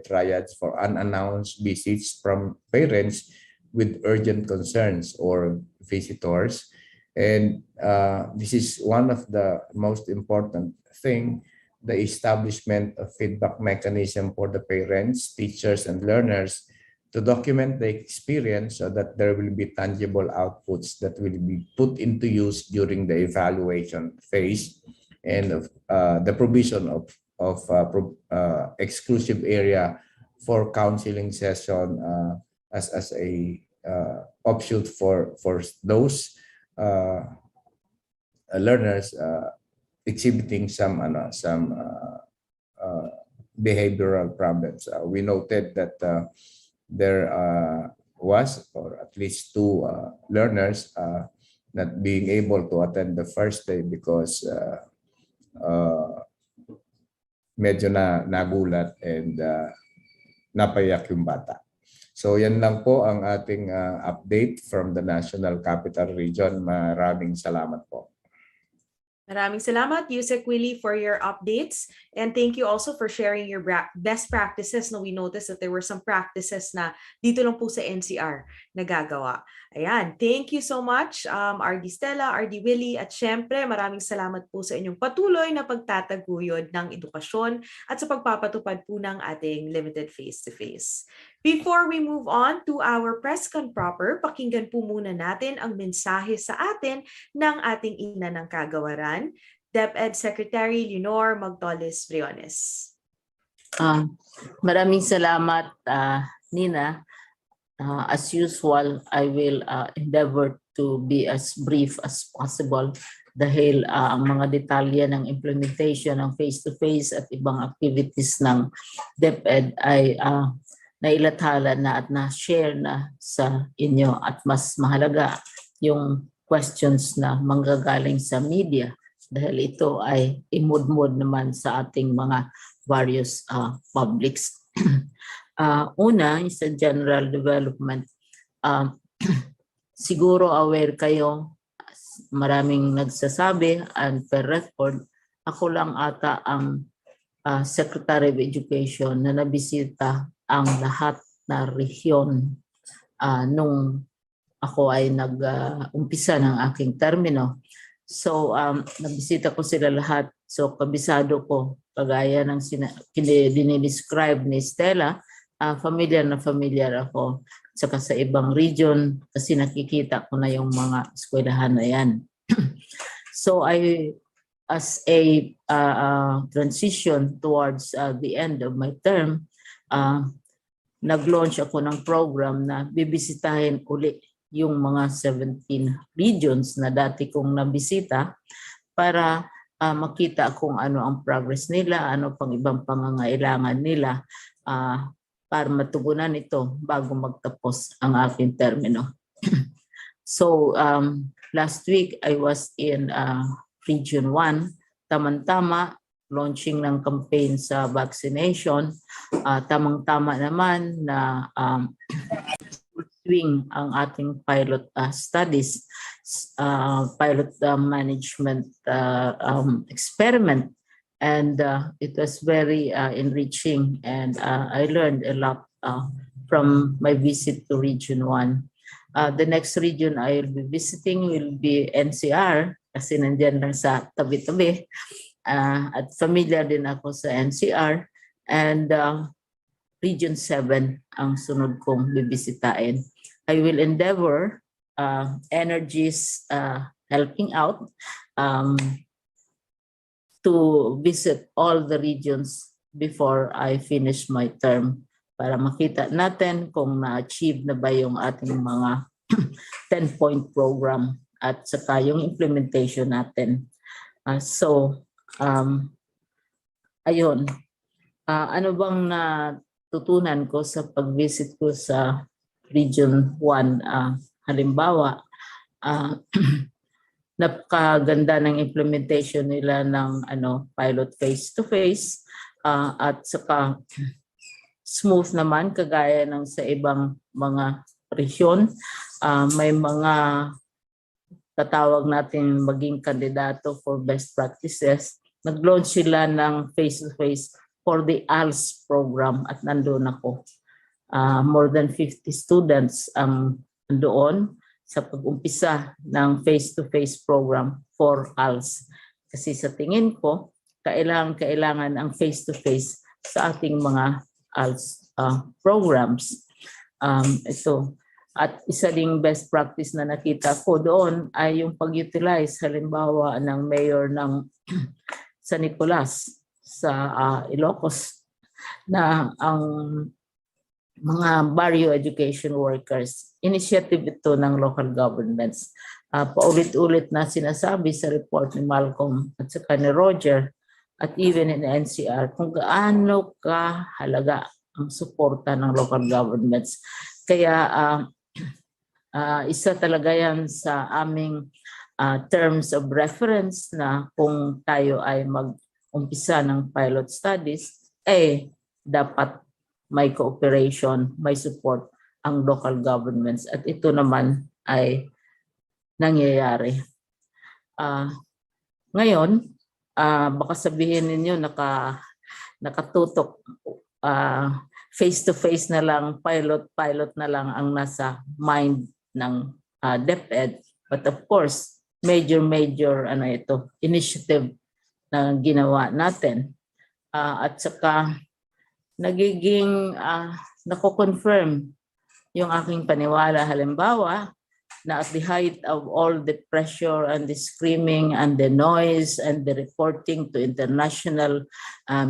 triads for unannounced visits from parents with urgent concerns or visitors. And this is one of the most important thing, the establishment of feedback mechanism for the parents, teachers, and learners to document the experience so that there will be tangible outputs that will be put into use during the evaluation phase, and the provision of exclusive area for counseling session as a offshoot for those learners exhibiting some behavioral problems. We noted that there was, or at least 2 learners not being able to attend the first day because medyo nagulat and napayak yung bata. So yan lang po ang ating update from the National Capital Region. Maraming salamat po. Maraming salamat, Yusek Willie, for your updates. And thank you also for sharing your best practices. No, we noticed that there were some practices na dito lang po sa NCR nagagawa. Ayan, thank you so much, RD Stella, RD Willie, at syempre maraming salamat po sa inyong patuloy na pagtataguyod ng edukasyon at sa pagpapatupad po ng ating limited face-to-face. Before we move on to our press con proper, pakinggan po muna natin ang mensahe sa atin ng ating ina ng kagawaran, DepEd Secretary Leonor Magtoles Briones. Maraming salamat, Nina. As usual, I will endeavor to be as brief as possible dahil ang mga detalye ng implementation ng face-to-face at ibang activities ng DepEd ay nailathala na at na-share na sa inyo, at mas mahalaga yung questions na manggagaling sa media dahil ito ay imudmud naman sa ating mga various publics. Una, is a general development. Siguro aware kayo, maraming nagsasabi, and per record, ako lang ata ang Secretary of Education na nabisita ang lahat na rehiyon nung ako ay nag-umpisa ng aking termino. So, nabisita ko sila lahat. So, kabisado ko, kagaya ng dinidescribe ni Stella, familiar na familiar ako. Saka sa ibang region, kasi nakikita ko na yung mga eskwelahan na yan. So, as a transition towards the end of my term, nag-launch ako ng program na bibisitahin uli yung mga 17 regions na dati kong nabisita para makita kung ano ang progress nila, ano pang ibang pangangailangan nila para matugunan ito bago magtapos ang aking termino. So last week I was in Region 1, tamang-tama, launching ng campaign sa vaccination. Tamang-tama naman na swing ang ating pilot studies, pilot management experiment. And it was very enriching, and I learned a lot from my visit to Region 1. The next region I will be visiting will be NCR, kasi nandiyan lang sa tabi-tabi. At familiar din ako sa NCR. And Region 7 ang sunod kong bibisitain. I will endeavor energies helping out to visit all the regions before I finish my term para makita natin kung na-achieve na ba yung ating mga 10-point program at saka yung implementation natin. Ayun. Ano bang natutunan ko sa pag-visit ko sa Region 1? Halimbawa, napakaganda ng implementation nila ng pilot face-to-face at saka smooth naman kagaya ng sa ibang mga region. May mga tatawag natin maging kandidato for best practices. nag-launch sila ng face-to-face for the ALS program at nandoon ako. More than 50 students ang nandoon sa pag-umpisa ng face-to-face program for ALS. Kasi sa tingin ko, kailangan ang face-to-face sa ating mga ALS programs. Ito. At isa ding best practice na nakita ko doon ay yung pag-utilize halimbawa ng mayor ng San Nicolas sa Ilocos na ang mga barrio education workers. Initiative ito ng local governments. Paulit-ulit na sinasabi sa report ni Malcolm at saka ni Roger at even in NCR kung gaano kahalaga ang suporta ng local governments. Kaya isa talaga yan sa aming terms of reference na kung tayo ay mag-umpisa ng pilot studies, dapat may cooperation, may support ang local governments. At ito naman ay nangyayari. Ngayon, baka sabihin ninyo nakatutok face-to-face na lang, pilot na lang ang nasa mind ng DepEd. But of course, major initiative na ginawa natin. At saka nagiging nako-confirm yung aking paniwala. Halimbawa, na at the height of all the pressure and the screaming and the noise and the reporting to international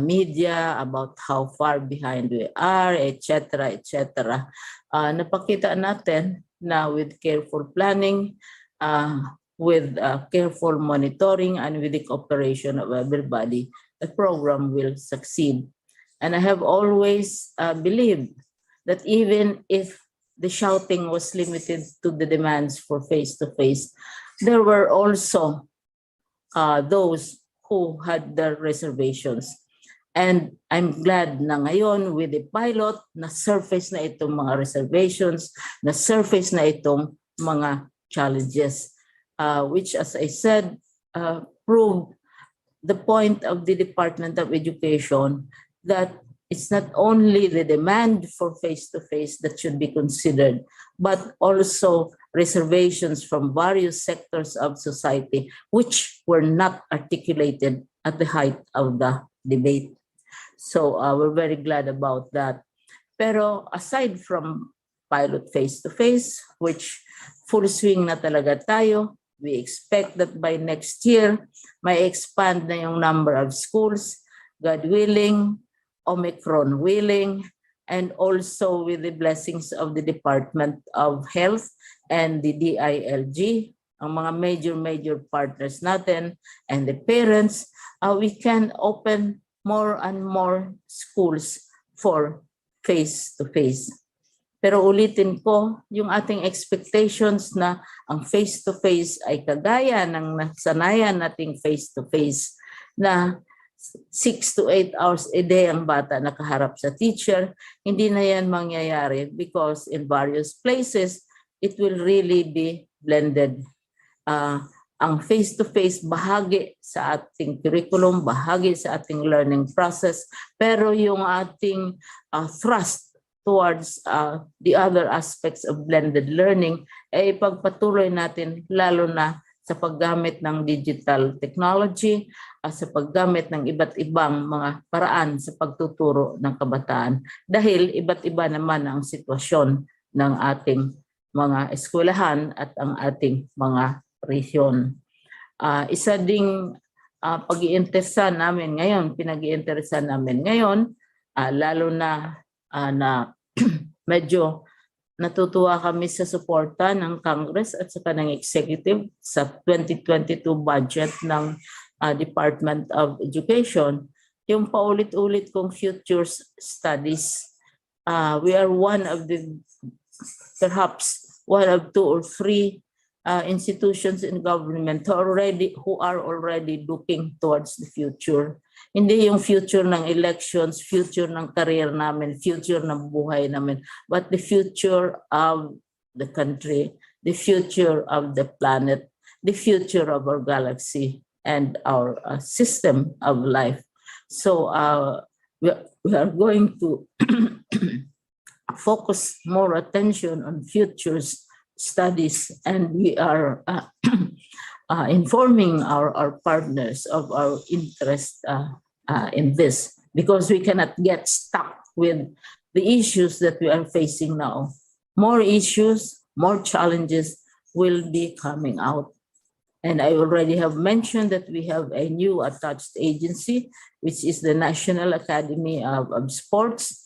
media about how far behind we are, etc., napakita natin na with careful planning, with careful monitoring, and with the cooperation of everybody, the program will succeed. And I have always believed that even if the shouting was limited to the demands for face-to-face, there were also those who had their reservations. And I'm glad na ngayon with the pilot, na-surface na itong mga reservations, na-surface na itong mga challenges, which as I said, proved the point of the Department of Education that it's not only the demand for face-to-face that should be considered, but also reservations from various sectors of society which were not articulated at the height of the debate. So we're very glad about that. Pero aside from pilot face-to-face, which full swing na talaga tayo, we expect that by next year, may expand na yung number of schools, God willing, Omicron willing, and also with the blessings of the Department of Health and the DILG, ang mga major partners natin, and the parents, we can open more and more schools for face-to-face. Pero ulitin ko, yung ating expectations na ang face-to-face ay kagaya ng nasanayan nating face-to-face na 6 to 8 hours a day ang bata nakaharap sa teacher, hindi na yan mangyayari because in various places, it will really be blended. Ang face-to-face bahagi sa ating curriculum, bahagi sa ating learning process, pero yung ating thrust towards the other aspects of blended learning ay pagpatuloy natin lalo na sa paggamit ng digital technology, sa paggamit ng iba't ibang mga paraan sa pagtuturo ng kabataan. Dahil iba't iba naman ang sitwasyon ng ating mga eskwelahan at ang ating mga rehiyon. Isa ding pag-iinteresan namin ngayon, pinag-iinteresan namin ngayon, lalo na medyo natutuwa kami sa suporta ng Congress at saka ng Executive sa 2022 budget ng Department of Education, yung paulit-ulit kong future studies. We are one of the, perhaps one of 2 or 3 institutions in government who are already looking towards the future. Hindi yung future ng elections, future ng career namin, future ng buhay namin, but the future of the country, the future of the planet, the future of our galaxy. and our system of life. So we are going to focus more attention on futures studies, and we are informing our partners of our interest in this, because we cannot get stuck with the issues that we are facing now. More issues, more challenges will be coming out. And I already have mentioned that we have a new attached agency, which is the National Academy of Sports.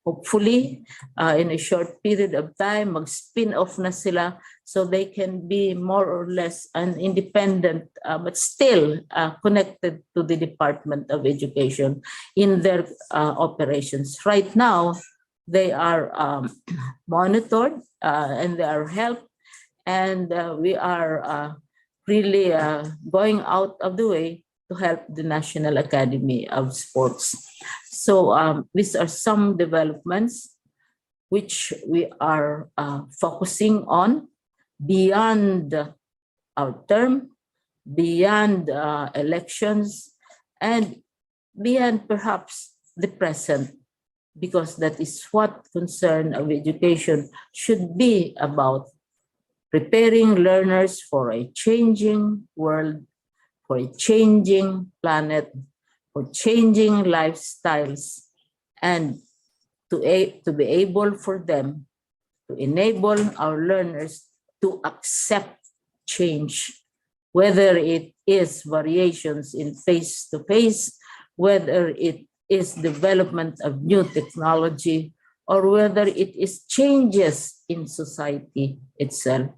Hopefully, in a short period of time, mag-spin-off na sila so they can be more or less an independent, but still connected to the Department of Education in their operations. Right now, they are monitored and they are helped. And we are really going out of the way to help the National Academy of Sports. So these are some developments which we are focusing on beyond our term, beyond elections, and beyond perhaps the present, because that is what concern of education should be about. Preparing learners for a changing world, for a changing planet, for changing lifestyles, and to be able for them to enable our learners to accept change, whether it is variations in face-to-face, whether it is development of new technology, or whether it is changes in society itself.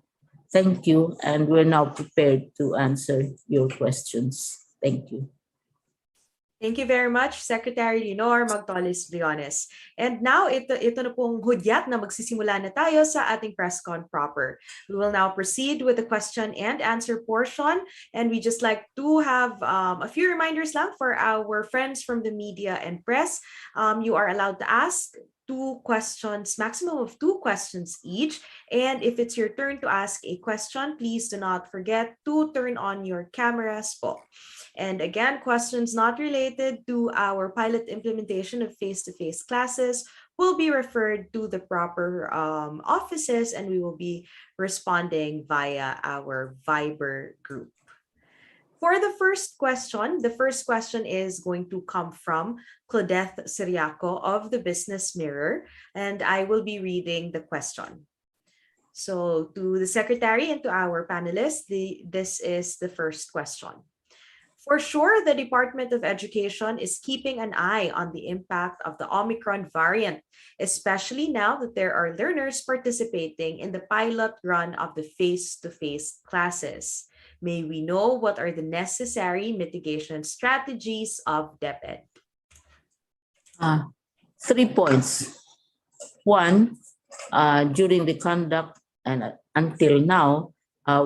Thank you, and we're now prepared to answer your questions. Thank you. Thank you very much, Secretary Leonor Magtolis-Briones. And now, ito na pong hudyat na magsisimula na tayo sa ating press con proper. We will now proceed with the question and answer portion. And we just like to have a few reminders lang for our friends from the media and press. You are allowed to ask 2 questions, maximum of 2 questions each. And if it's your turn to ask a question, please do not forget to turn on your cameras po. And again, questions not related to our pilot implementation of face-to-face classes will be referred to the proper offices, and we will be responding via our Viber group. For the first question is going to come from Claudette Siriaco of the Business Mirror, and I will be reading the question. So to the Secretary and to our panelists, this is the first question. For sure, the Department of Education is keeping an eye on the impact of the Omicron variant, especially now that there are learners participating in the pilot run of the face-to-face classes. May we know what are the necessary mitigation strategies of DepEd? 3 points. 1, during the conduct and until now,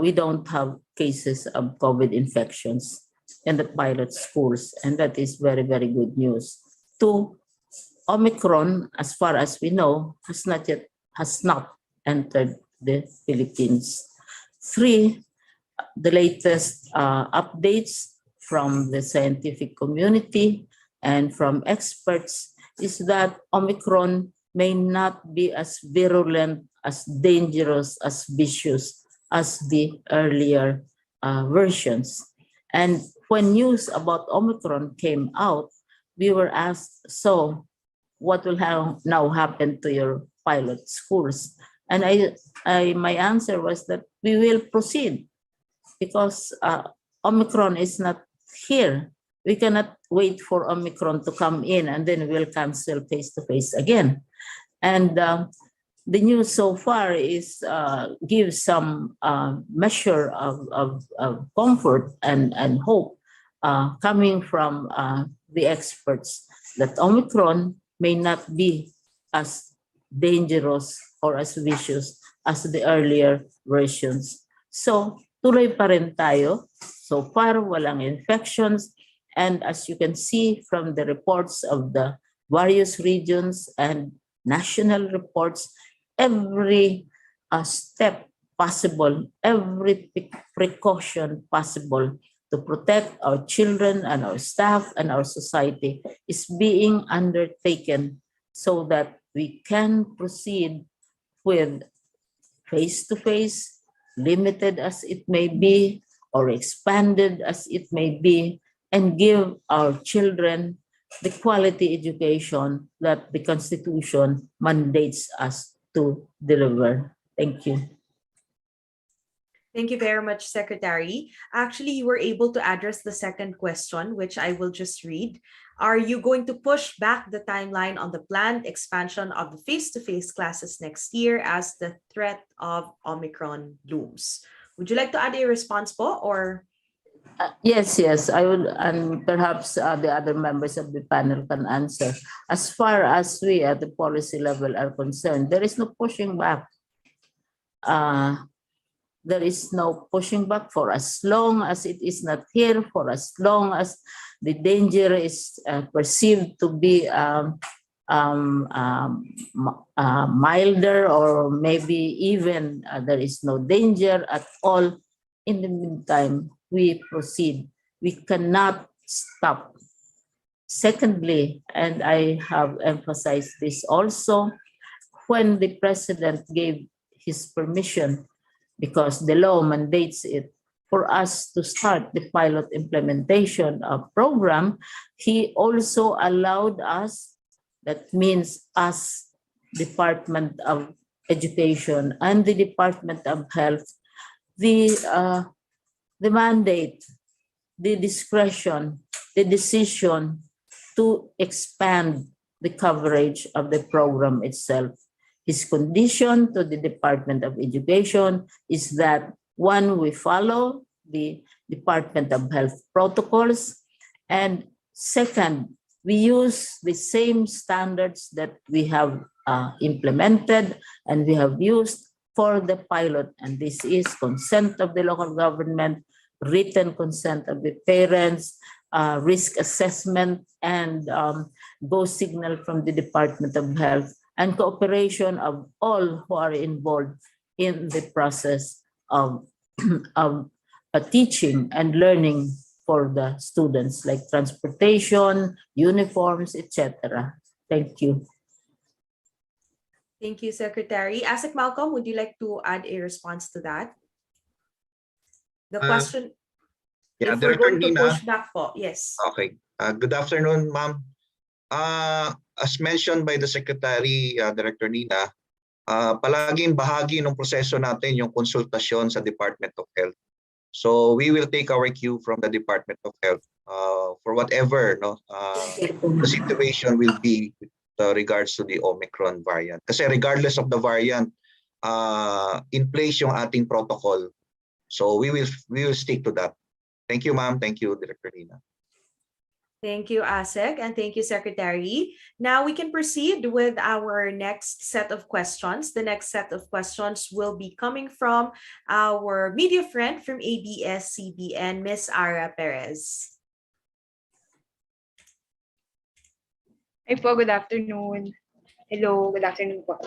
we don't have cases of COVID infections in the pilot schools, and that is very, very good news. 2, Omicron, as far as we know, has not entered the Philippines. 3, the latest updates from the scientific community and from experts is that Omicron may not be as virulent, as dangerous, as vicious as the earlier versions. And when news about Omicron came out, we were asked, so what will now happen to your pilot schools? And my answer was that we will proceed, because Omicron is not here. We cannot wait for Omicron to come in and then we'll cancel face-to-face again. And the news so far is gives some measure of comfort and hope coming from the experts that Omicron may not be as dangerous or as vicious as the earlier versions. So tuloy pa rin tayo. So far, walang infections. And as you can see from the reports of the various regions and national reports, every step possible, every precaution possible to protect our children and our staff and our society is being undertaken so that we can proceed with face-to-face, limited as it may be, or expanded as it may be, and give our children the quality education that the Constitution mandates us to deliver. Thank you. Thank you very much, Secretary. Actually, you were able to address the second question, which I will just read. Are you going to push back the timeline on the planned expansion of the face-to-face classes next year as the threat of Omicron looms? Would you like to add a response po, or? Yes, I would, and perhaps the other members of the panel can answer. As far as we at the policy level are concerned, there is no pushing back. There is no pushing back for as long as it is not here, for as long as the danger is perceived to be milder, or maybe even there is no danger at all. In the meantime, we proceed. We cannot stop. Secondly, and I have emphasized this also, when the president gave his permission, because the law mandates it, for us to start the pilot implementation of program, he also allowed us, that means us, Department of Education and the Department of Health, the mandate, the discretion, the decision to expand the coverage of the program itself. His condition to the Department of Education is that, one, we follow the Department of Health protocols, and second, we use the same standards that we have implemented and we have used for the pilot, and this is consent of the local government, written consent of the parents, risk assessment, and go signal from the Department of Health, and cooperation of all who are involved in the process of teaching and learning for the students, like transportation, uniforms, etc. Thank you. Thank you, Secretary. Asik Malcolm, would you like to add a response to that? The question, Yeah, if we're Director going to Nina. push back po, yes. Okay. Good afternoon, ma'am. As mentioned by the Secretary, Director Nina, palaging bahagi ng proseso natin yung konsultasyon sa Department of Health. So we will take our cue from the Department of Health for whatever the situation will be with regards to the Omicron variant. Kasi regardless of the variant, in place yung ating protocol. So we will stick to that. Thank you, ma'am. Thank you, Director Nina. Thank you, Asik, and thank you, Secretary. Now we can proceed with our next set of questions. The next set of questions will be coming from our media friend from ABS-CBN, Ms. Ara Perez. Hi po, good afternoon. Hello, good afternoon po.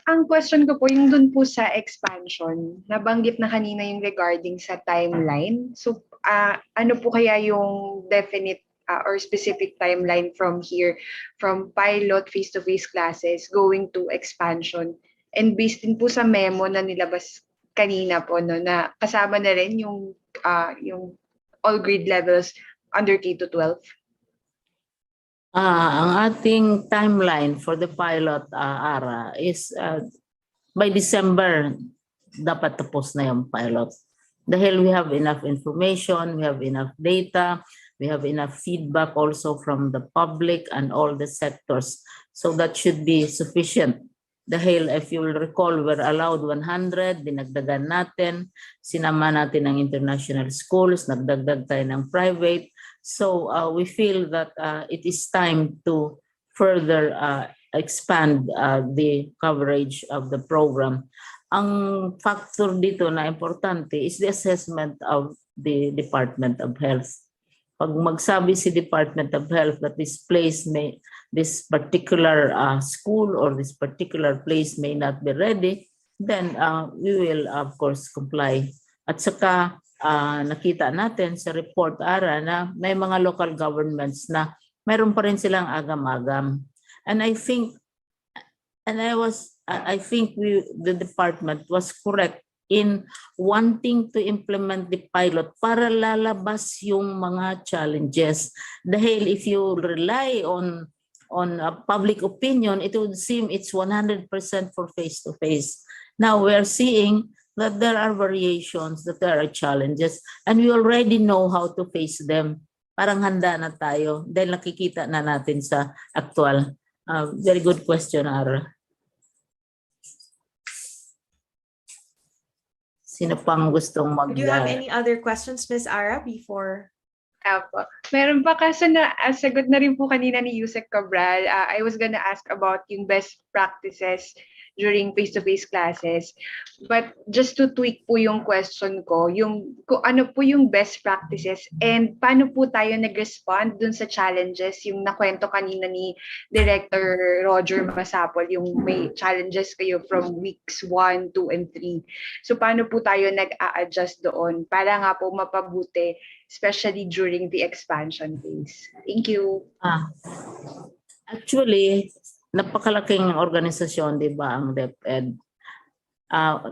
Ang question ko po, yung dun po sa expansion, nabanggit na kanina yung regarding sa timeline. So, ano po kaya yung definite or specific timeline from here, from pilot face-to-face classes going to expansion? And based din po sa memo na nilabas kanina po, no, na kasama na rin yung all grade levels under K-12? Ang ating timeline for the pilot, Ara, is by December dapat tapos na yung pilot. Dahil we have enough information, we have enough data, we have enough feedback also from the public and all the sectors. So that should be sufficient. Dahil if you will recall, we're allowed 100, dinagdagan natin, sinama natin ang international schools, nagdagdag tayo ng private. So we feel that it is time to further expand the coverage of the program. Ang factor dito na importante is the assessment of the Department of Health. Pag magsabi si Department of Health that this particular school or this particular place may not be ready, then we will of course comply. At saka nakita natin sa report ARA na may mga local governments na mayroon pa rin silang agam-agam. And I think the department was correct in wanting to implement the pilot para lalabas yung mga challenges. Dahil if you rely on public opinion, it would seem it's 100% for face-to-face. Now we are seeing that there are variations, that there are challenges, and we already know how to face them. Parang handa na tayo dahil nakikita na natin sa actual. Very good question, Ara. Sino pang gustong mag- Do you have any other questions, Ms. Ara, before? Apo. Meron pa kasi na sagot na rin po kanina ni Yusek Cabral. I was gonna ask about yung best practices during face-to-face classes. But just to tweak po yung question ko, yung kung ano po yung best practices and paano po tayo nag-respond dun sa challenges, yung nakwento kanina ni Director Roger Masapol, yung may challenges kayo from weeks 1, 2, and 3. So paano po tayo nag-a-adjust doon para nga po mapabuti, especially during the expansion phase? Thank you. Actually, napakalaking organisasyon, di ba, ang DepEd.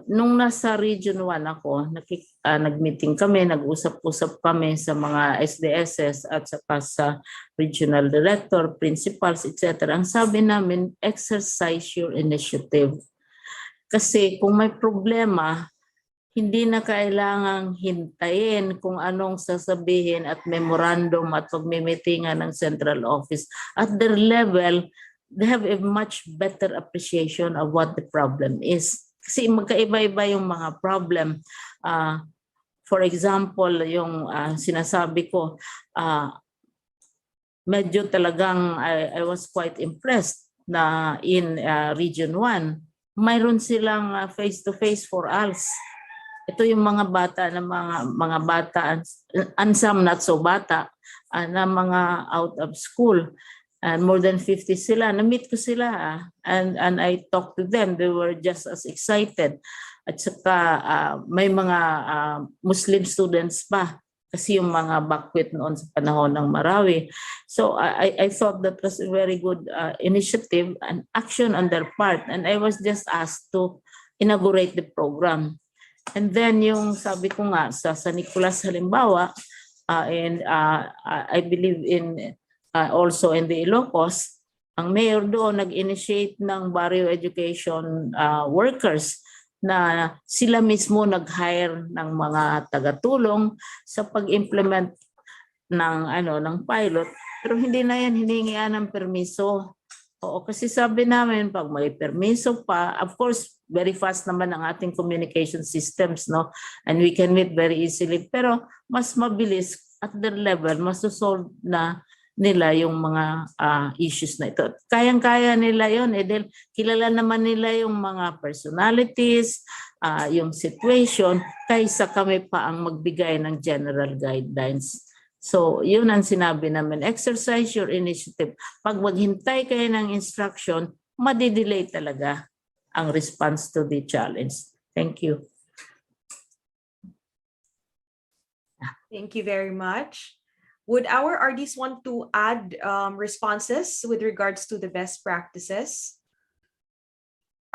Nung nasa Region 1 ako, nag-meeting kami, nag-usap-usap kami sa mga SDSS at saka sa regional director, principals, etc. Ang sabi namin, exercise your initiative. Kasi kung may problema, hindi na kailangang hintayin kung anong sasabihin at memorandum at pagmimitingan ng central office. At their level, they have a much better appreciation of what the problem is. Kasi magkaiba-iba yung mga problem. For example, yung sinasabi ko, medyo talagang I was quite impressed na in Region 1, mayroon silang face-to-face for ALS. Ito yung mga bata na mga bata, and some not so bata, na mga out of school. And more than 50 sila. Na-meet ko sila and I talked to them. They were just as excited. At saka may mga Muslim students pa kasi yung mga banquet noon sa panahon ng Marawi. So I thought that was a very good initiative and action on their part. And I was just asked to inaugurate the program. And then yung sabi ko nga sa Nicolas halimbawa, and I believe in also in the Ilocos, ang mayor doon nag-initiate ng barrio education workers na sila mismo nag-hire ng mga tagatulong sa pag-implement ng pilot. Pero hindi na yan hiningian ng permiso. Oo, kasi sabi namin pag may permiso pa, of course, very fast naman ang ating communication systems, no? And we can meet very easily. Pero mas mabilis at their level, mas solve na nila yung mga issues na ito. Kayang-kaya nila yun. Dahil kilala naman nila yung mga personalities, yung situation, kaysa kami pa ang magbigay ng general guidelines. So, yun ang sinabi namin. Exercise your initiative. Pag maghintay kayo ng instruction, madidelay talaga ang response to the challenge. Thank you. Thank you very much. Would our RDs want to add responses with regards to the best practices?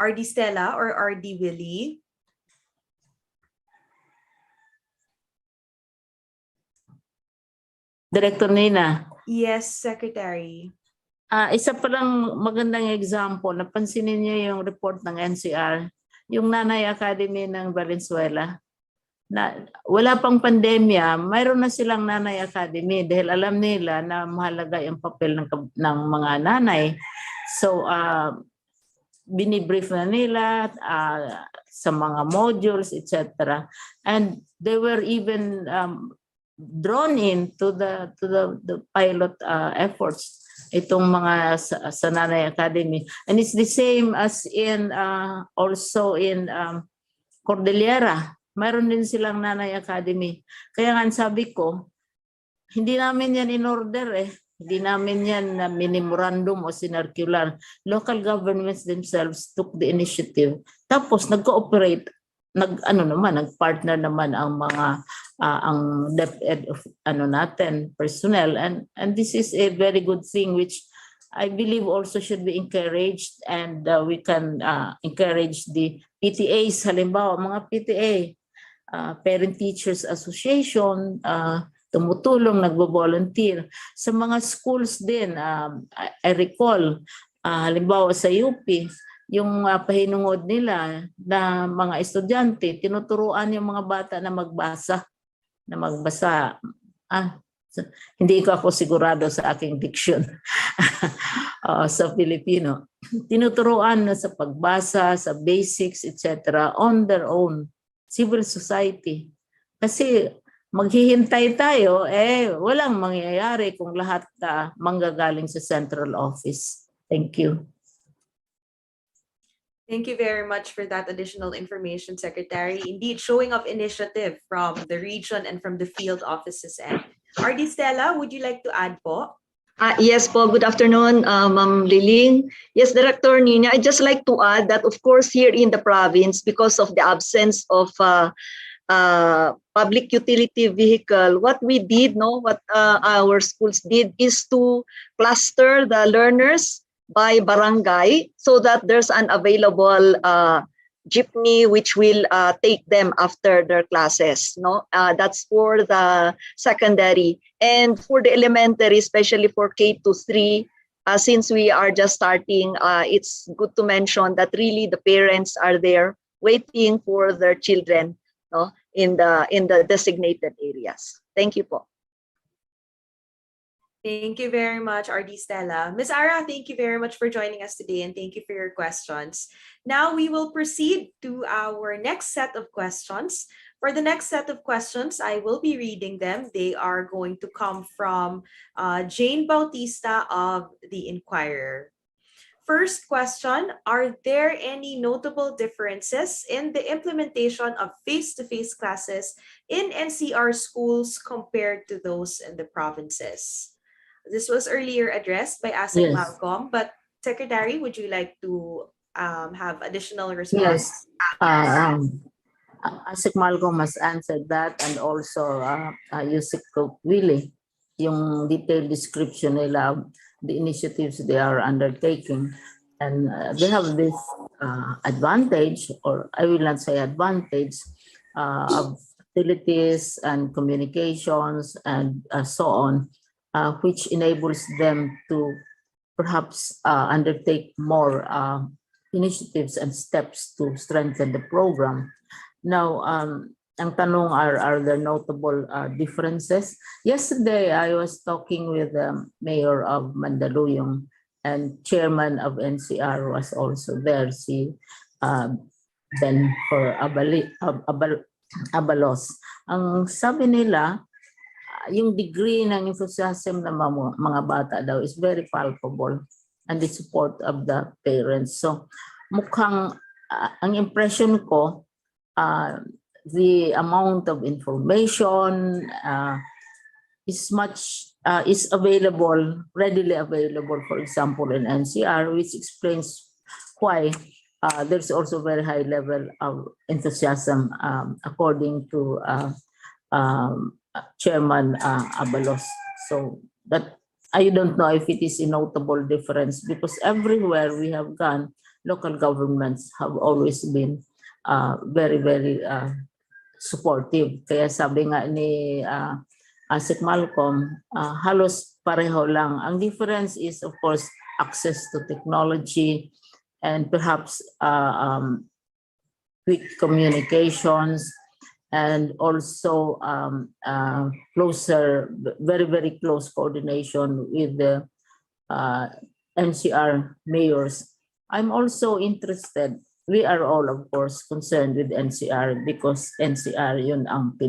RD Stella or RD Willie? Director Nina. Yes, Secretary. Isa palang magandang example, napansinin niyo yung report ng NCR, yung Nanay Academy ng Valenzuela. Na wala pang pandemya, mayroon na silang Nanay Academy dahil alam nila na mahalaga yung papel ng mga nanay. So, binibrief na nila sa mga modules, etc. And they were even drawn into the pilot efforts, itong mga sa Nanay Academy. And it's the same as in also in Cordillera. Mayroon din silang Nanay Academy. Kaya nga sabi ko, hindi namin yan in order Hindi namin yan na memorandum o sinircular. Local governments themselves took the initiative. Tapos nag-cooperate, nag-partner naman ang mga ang DepEd of natin personnel, and this is a very good thing which I believe also should be encouraged, and we can encourage the PTAs, halimbawa mga PTA, Parent Teachers Association, tumutulong, nagbo-volunteer. Sa mga schools din, I recall, halimbawa sa UP, yung pahinungod nila na mga estudyante, tinuturuan yung mga bata na magbasa. Hindi ko ako sigurado sa aking diction sa Filipino. Tinuturuan na sa pagbasa, sa basics, etc. on their own. Civil society. Kasi maghihintay tayo, walang mangyayari kung lahat manggagaling sa central office. Thank you. Thank you very much for that additional information, Secretary. Indeed, showing of initiative from the region and from the field offices. And RD Stella, would you like to add po? Yes po, good afternoon, Ma'am Liling. Yes, Director Nina, I'd just like to add that, of course, here in the province, because of the absence of public utility vehicle, what we did, what our schools did is to cluster the learners by barangay so that there's an available jeepney which will take them after their classes. That's for the secondary. And for the elementary, especially for K to 3, since we are just starting, it's good to mention that really the parents are there waiting for their children in the designated areas. Thank you po. Thank you very much, RD Stella. Ms. Ara, thank you very much for joining us today, and thank you for your questions. Now we will proceed to our next set of questions. For the next set of questions, I will be reading them. They are going to come from Jane Bautista of The Inquirer. First question, are there any notable differences in the implementation of face-to-face classes in NCR schools compared to those in the provinces? This was earlier addressed by Asik Yes. Malcolm, but Secretary, would you like to have additional response? Yes. Asik Malcolm has answered that, and also Yusik Willie, yung detailed description nila, the initiatives they are undertaking. And they have this advantage, or I will not say advantage, of facilities and communications and so on, which enables them to perhaps undertake more initiatives and steps to strengthen the program. Now, ang tanong, are there notable differences? Yesterday, I was talking with the mayor of Mandaluyong, and chairman of NCR was also there, si Ben for Abalos. Ang sabi nila, yung degree ng enthusiasm ng mga bata daw is very palpable, and the support of the parents. So mukhang ang impression ko, the amount of information is available, readily available, for example, in NCR, which explains why there's also very high level of enthusiasm, according to Chairman Abalos. So that, I don't know if it is a notable difference, because everywhere we have gone, local governments have always been very, very supportive. Kaya sabi nga ni Asik Malcolm, halos pareho lang. Ang difference is, of course, access to technology and perhaps quick communications, and also closer, very, very close coordination with the NCR mayors. I'm also interested, we are all, of course, concerned with NCR, because NCR yun ang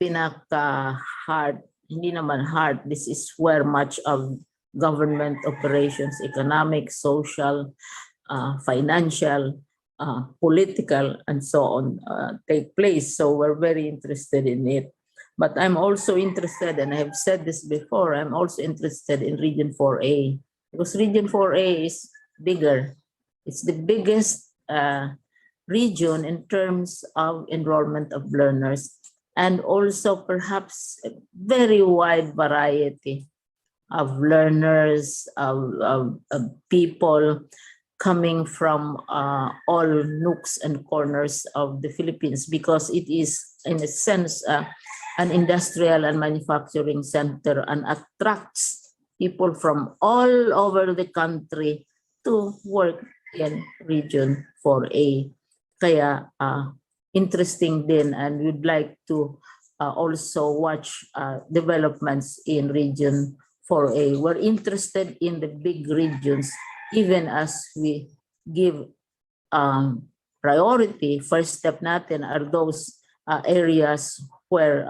pinaka-hard, hindi naman hard, this is where much of government operations, economic, social, financial, political, and so on take place. So we're very interested in it. But I'm also interested, and I have said this before, I'm also interested in Region 4A, because Region 4A is bigger. It's the biggest region in terms of enrollment of learners, and also perhaps a very wide variety of learners, of people coming from all nooks and corners of the Philippines, because it is, in a sense, an industrial and manufacturing center, and attracts people from all over the country to work in Region 4A. Kaya interesting din, and we'd like to also watch developments in Region 4A. We're interested in the big regions, even as we give priority. First step natin are those areas where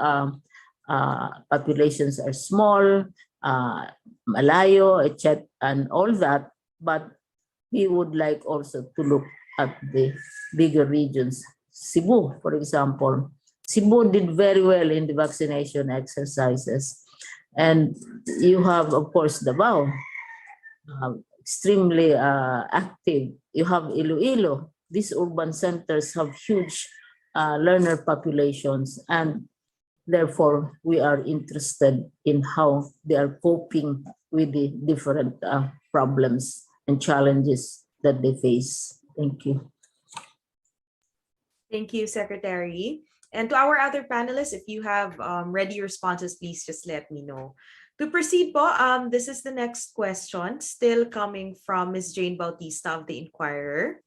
populations are small, malayo, etc., and all that. But we would like also to look at the bigger regions. Cebu, for example. Cebu did very well in the vaccination exercises. And you have, of course, Davao, extremely active. You have Iloilo. These urban centers have huge learner populations, and therefore we are interested in how they are coping with the different problems and challenges that they face. Thank you. Thank you, Secretary. And to our other panelists, if you have ready responses, please just let me know. To proceed po, this is the next question, still coming from Ms. Jane Bautista of the Inquirer.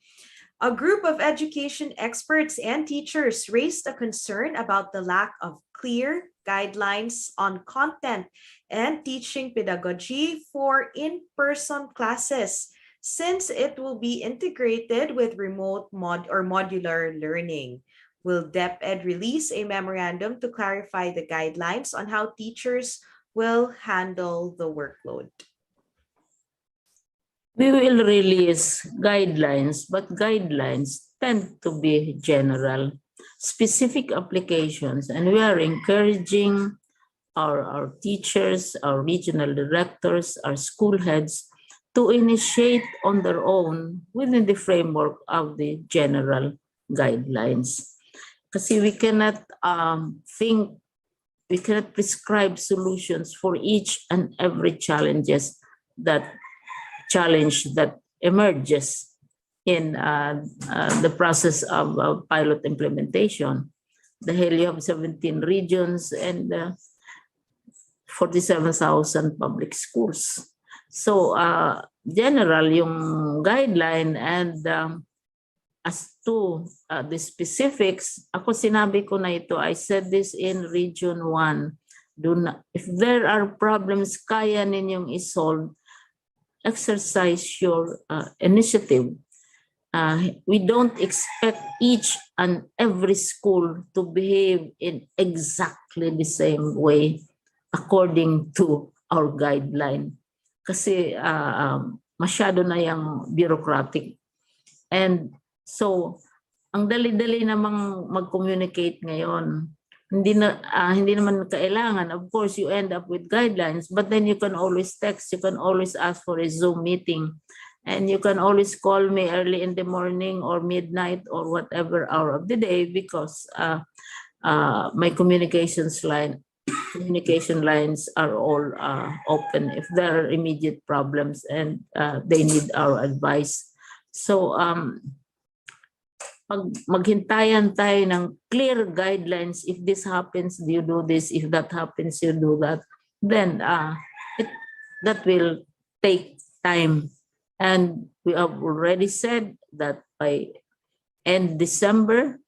A group of education experts and teachers raised a concern about the lack of clear guidelines on content and teaching pedagogy for in-person classes, since it will be integrated with remote modular learning. Will DepEd release a memorandum to clarify the guidelines on how teachers will handle the workload? We will release guidelines, but guidelines tend to be general, specific applications, and we are encouraging our teachers, our regional directors, our school heads to initiate on their own within the framework of the general guidelines. Kasi we cannot we cannot prescribe solutions for each and every challenge that emerges in the process of pilot implementation. Dahil you have 17 regions and 47,000 public schools. So general yung guideline, and as to the specifics, ako sinabi ko na ito, I said this in Region 1, if there are problems kaya ninyong isolve, exercise your initiative. We don't expect each and every school to behave in exactly the same way according to our guideline. Kasi masyado na yung bureaucratic. And so, ang dali-dali namang mag-communicate ngayon. Hindi naman kailangan. Of course, you end up with guidelines, but then you can always text, you can always ask for a Zoom meeting, and you can always call me early in the morning or midnight or whatever hour of the day, because my communication lines are all open if there are immediate problems and they need our advice. So, maghintayan tayo ng clear guidelines. If this happens, you do this. If that happens, you do that. Then that will take time. And we have already said that by end December,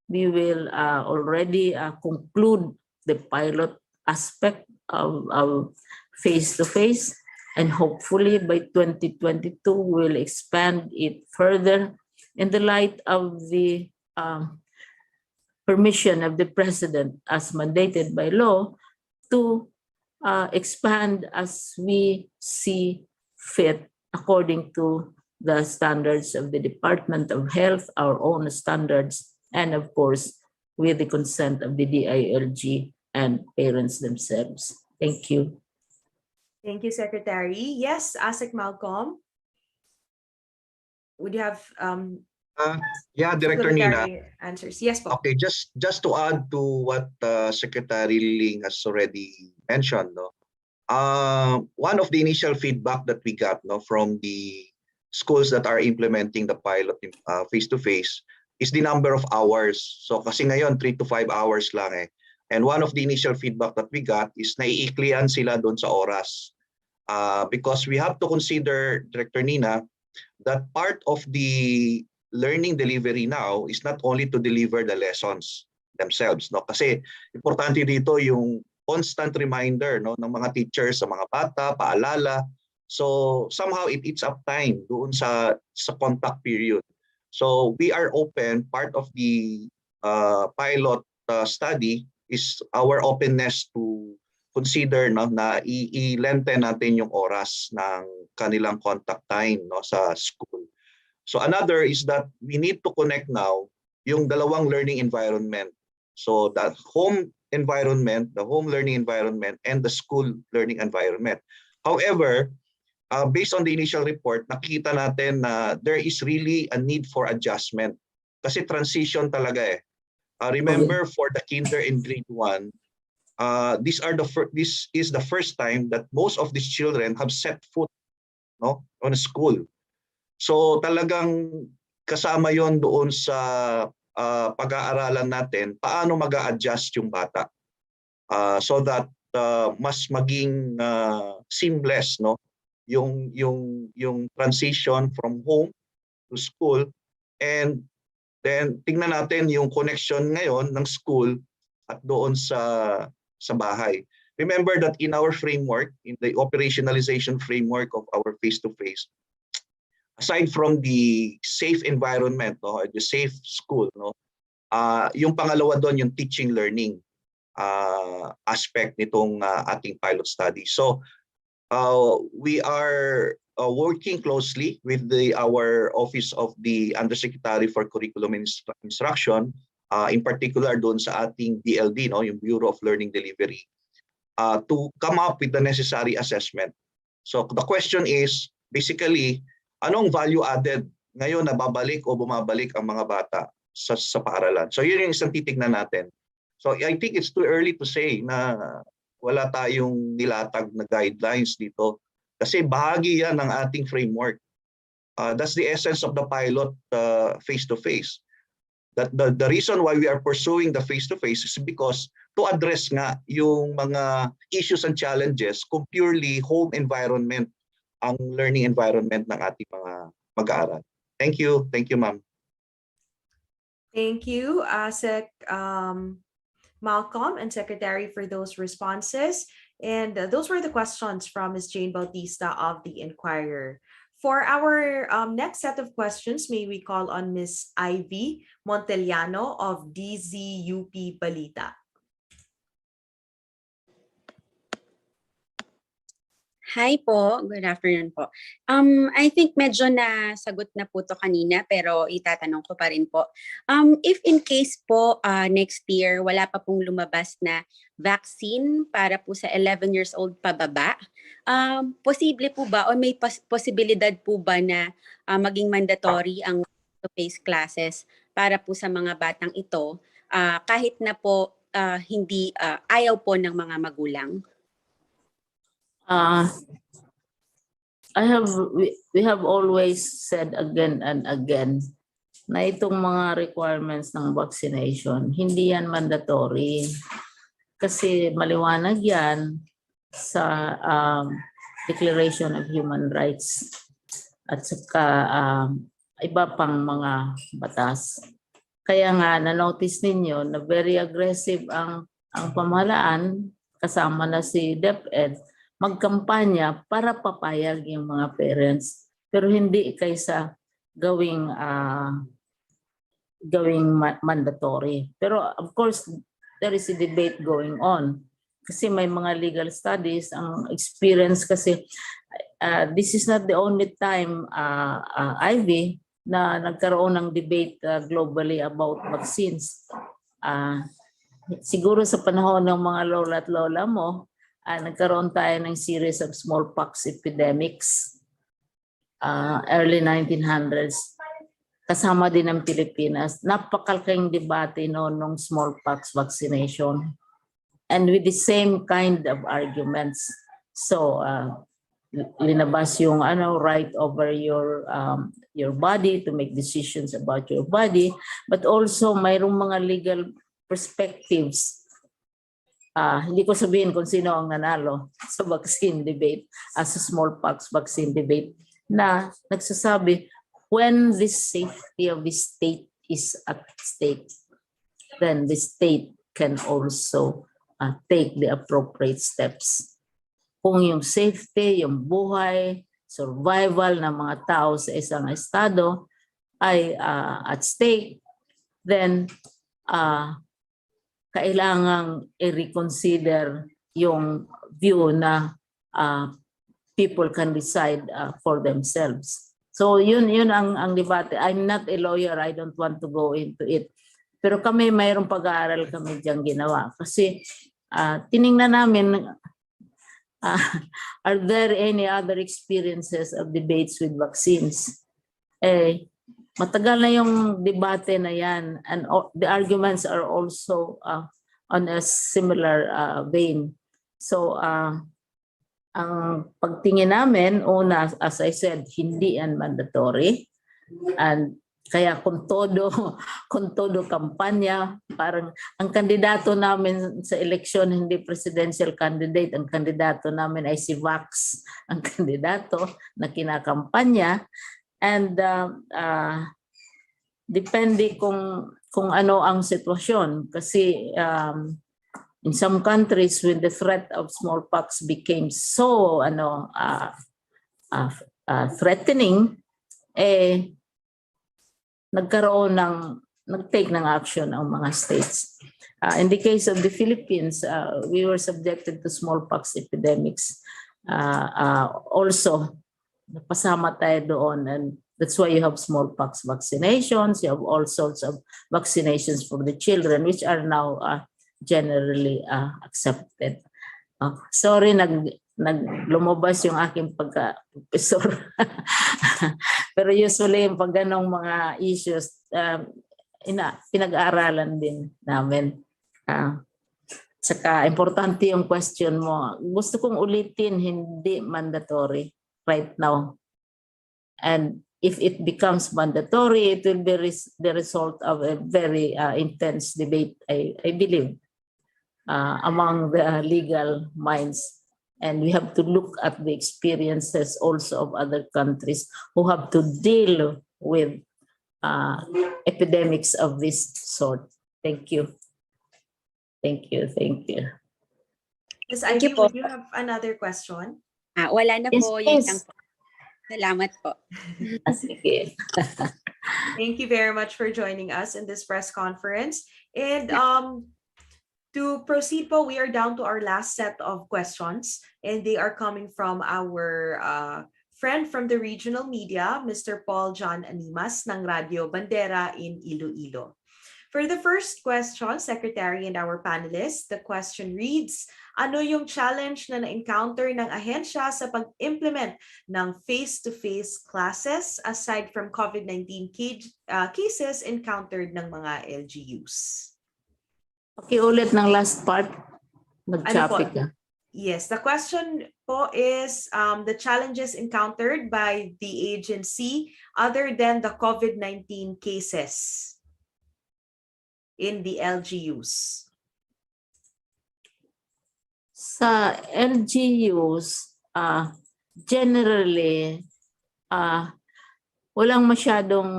we will already conclude the pilot aspect of face-to-face. And hopefully by 2022, we'll expand it further in the light of the permission of the President as mandated by law to expand as we see fit according to the standards of the Department of Health, our own standards, and of course, with the consent of the DILG and parents themselves. Thank you. Thank you, Secretary. Yes, ASEC Malcolm. Would you have Yeah, Director Nina. supplementary answers? Yes, po. Okay, just to add to what Secretary Ling has already mentioned, no. One of the initial feedback that we got, no, from the schools that are implementing the pilot face-to-face is the number of hours. So kasi ngayon 3 to 5 hours lang eh. And one of the initial feedback that we got is naiiklian sila doon sa oras. Because we have to consider, Director Nina, that part of the learning delivery now is not only to deliver the lessons themselves, no? Kasi importante dito yung constant reminder, no, ng mga teachers sa mga bata, paalala. So somehow it eats up time doon sa contact period. So we are open. Part of the pilot study is our openness to consider, no, na i-lengthen natin yung oras ng kanilang contact time, no, sa school. So another is that we need to connect now yung dalawang learning environment. So that home environment, the home learning environment, and the school learning environment. However, based on the initial report, nakita natin na there is really a need for adjustment. Kasi transition talaga eh. Remember, for the kinder and grade 1, this is the first time that most of these children have set foot, no, on a school. So talagang kasama yon doon sa pag-aaralan natin paano mag-a-adjust yung bata so that mas maging seamless, no, yung transition from home to school. And then tingnan natin yung connection ngayon ng school at doon sa bahay. Remember that in our framework, in the operationalization framework of our face-to-face, aside from the safe environment, no, the safe school, no, yung pangalawa doon yung teaching learning aspect nitong ating pilot study. So we are working closely with our Office of the Undersecretary for Curriculum and Instruction, in particular doon sa ating BLD, no, yung Bureau of Learning Delivery, to come up with the necessary assessment. So the question is basically, anong value added ngayon na babalik o bumabalik ang mga bata sa paaralan? So yun yung isang titignan natin. So I think it's too early to say na wala tayong nilatag na guidelines dito. Kasi bahagi yan ng ating framework. That's the essence of the pilot face-to-face. That the reason why we are pursuing the face-to-face is because to address nga yung mga issues and challenges kung purely home environment ang learning environment ng ating mga mag-aaral. Thank you, ma'am. Thank you, ASEC Malcolm and Secretary, for those responses. And those were the questions from Ms. Jane Bautista of the Inquirer. For our next set of questions, may we call on Ms. Ivy Montellano of DZUP Balita. Hi po, good afternoon po. I think medyo nasagot na po to kanina pero itatanong ko pa rin po. If in case po next year wala pa pong lumabas na vaccine para po sa 11 years old pababa, posible po ba o may posibilidad po ba na maging mandatory ang face-to-face classes para po sa mga batang ito kahit na po hindi ayaw po ng mga magulang? We have always said again and again na itong mga requirements ng vaccination, hindi yan mandatory. Kasi maliwanag yan sa Declaration of Human Rights at saka iba pang mga batas. Kaya nga na-notice ninyo na very aggressive ang pamahalaan, kasama na si DepEd, magkampanya para papayag yung mga parents, pero hindi kaysa gawing mandatory. Pero of course there is a debate going on kasi may mga legal studies. Ang experience kasi this is not the only time, Ivy, na nagkaroon ng debate globally about vaccines. siguro sa panahon ng mga lola at lola mo, nagkaroon tayo ng series of smallpox epidemics, early 1900s. Kasama din ng Pilipinas. Napakalaking debate noon ng smallpox vaccination. And with the same kind of arguments. So, linabas yung right over your body to make decisions about your body, but also mayroong mga legal perspectives. Hindi ko sabihin kung sino ang nanalo sa vaccine debate, sa smallpox vaccine debate, na nagsasabi, when the safety of the state is at stake, then the state can also take the appropriate steps. Kung yung safety, yung buhay, survival ng mga tao sa isang estado ay at stake, then kailangang i-reconsider yung view na people can decide for themselves. So yun ang debate. I'm not a lawyer, I don't want to go into it. Pero kami mayroong pag-aaral kami diyang ginawa. Kasi tiningnan namin, are there any other experiences of debates with vaccines? Matagal na yung debate na yan, and the arguments are also on a similar vein. So ang pagtingin namin, una, as I said, hindi yan mandatory. And kaya kung todo kampanya, parang ang kandidato namin sa eleksyon hindi presidential candidate, ang kandidato namin ay si Vax, ang kandidato na kinakampanya. And depende kung ano ang sitwasyon. Kasi in some countries, when the threat of smallpox became so threatening, nag-take ng action ang mga states. In the case of the Philippines, we were subjected to smallpox epidemics. Also, napasama tayo doon, and that's why you have smallpox vaccinations. You have all sorts of vaccinations for the children, which are now generally accepted. Sorry, lumabas yung aking pagka-professor. Pero usually yung pag ganong mga issues, pinag-aaralan din namin. Saka importante yung question mo. Gusto kong ulitin, hindi mandatory right now. And if it becomes mandatory, it will be the result of a very intense debate, I believe, among the legal minds. And we have to look at the experiences also of other countries who have to deal with epidemics of this sort. Thank you. Thank you. Thank you. Ms. Thank Ivy, you po. would you have another question? Wala na Yes, po. Yun please. lang po. Salamat po. Sige. Thank you very much for joining us in this press conference. And to proceed po, we are down to our last set of questions, and they are coming from our friend from the regional media, Mr. Paul John Animas ng Radio Bandera in Iloilo. For the first question, Secretary and our panelists, the question reads, ano yung challenge na na-encounter ng ahensya sa pag-implement ng face-to-face classes aside from COVID-19 cases encountered ng mga LGUs? Okay, ulit ng last part. Nag-choppy ka. Yes, the question po is the challenges encountered by the agency other than the COVID-19 cases in the LGUs. Sa LGUs, generally, walang masyadong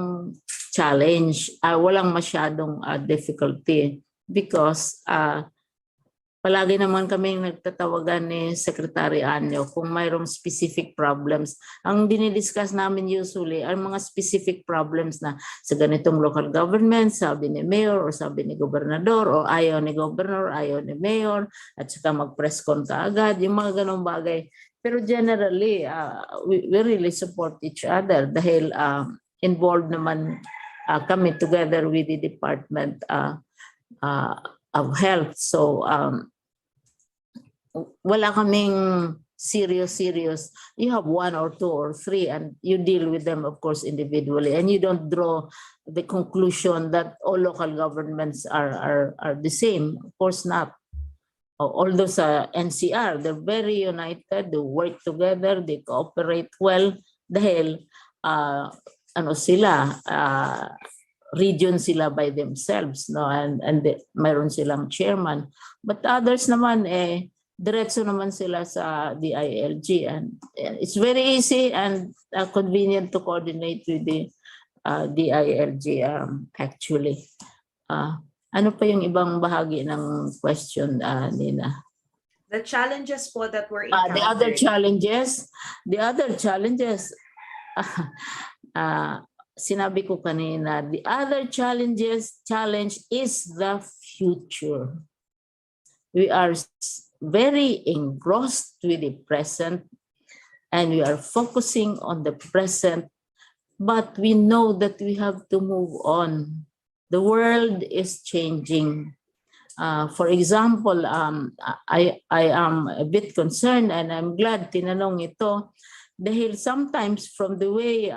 challenge, walang masyadong difficulty because palagi naman kaming nagtatawagan ni Secretary Anyo kung mayroong specific problems. Ang dinidiscuss namin usually ay mga specific problems na sa ganitong local government, sabi ni Mayor o sabi ni Gobernador o ayaw ni Gobernador, ayaw ni Mayor, at saka mag-press con ka agad, yung mga ganong bagay. Pero generally, we really support each other dahil involved naman kami together with the department health. So wala kaming serious. You have one or two or three, and you deal with them, of course, individually, and you don't draw the conclusion that all local governments are the same. Of course not. Although sa NCR, they're very united, they work together, they cooperate well dahil region sila by themselves, no, and mayroon silang chairman. But others naman diretso naman sila sa DILG, and it's very easy and convenient to coordinate with the DILG actually. Ano pa yung ibang bahagi ng question, Nina? The challenges po that were The other challenges, sinabi ko kanina, the other challenge is the future. We are very engrossed with the present, and we are focusing on the present, but we know that we have to move on. The world is changing. For example, I am a bit concerned, and I'm glad tinanong ito, dahil sometimes from the way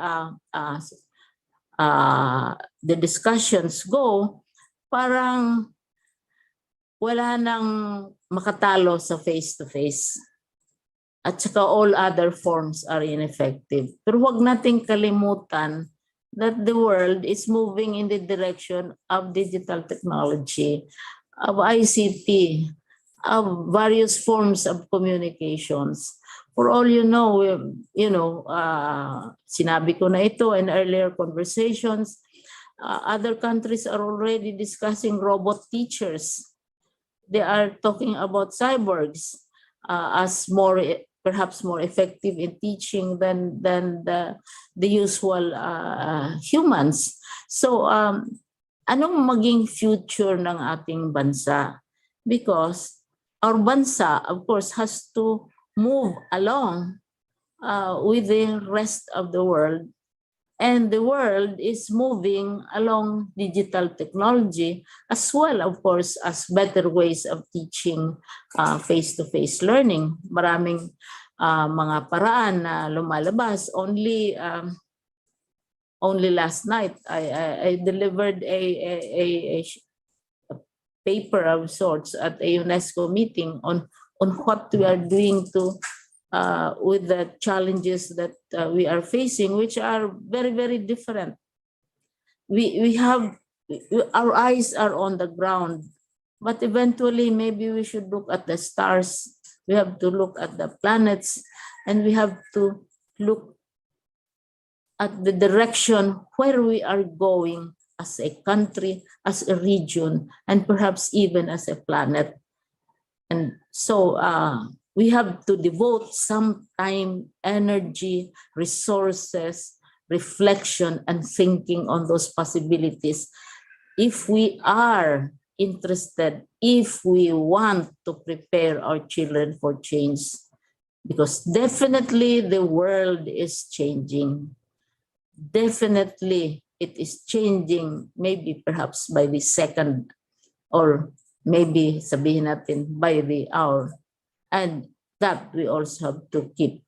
the discussions go, parang wala nang makatalo sa face-to-face. At saka all other forms are ineffective. Pero huwag nating kalimutan that the world is moving in the direction of digital technology, of ICT, of various forms of communications. For all you know, sinabi ko na ito in earlier conversations, other countries are already discussing robot teachers. They are talking about cyborgs as perhaps more effective in teaching than the usual humans. So anong maging future ng ating bansa? Because our bansa, of course, has to move along with the rest of the world. And the world is moving along digital technology as well, of course, as better ways of teaching face-to-face learning. Maraming mga paraan na lumalabas. Only last night, I delivered a paper of sorts at a UNESCO meeting on what we are doing with the challenges that we are facing, which are very, very different. Our eyes are on the ground, but eventually maybe we should look at the stars. We have to look at the planets, and we have to look at the direction where we are going as a country, as a region, and perhaps even as a planet. And so we have to devote some time, energy, resources, reflection, and thinking on those possibilities if we are interested, if we want to prepare our children for change. Because definitely the world is changing. Definitely it is changing, maybe perhaps by the second, or maybe sabihin natin by the hour. And that we also have to keep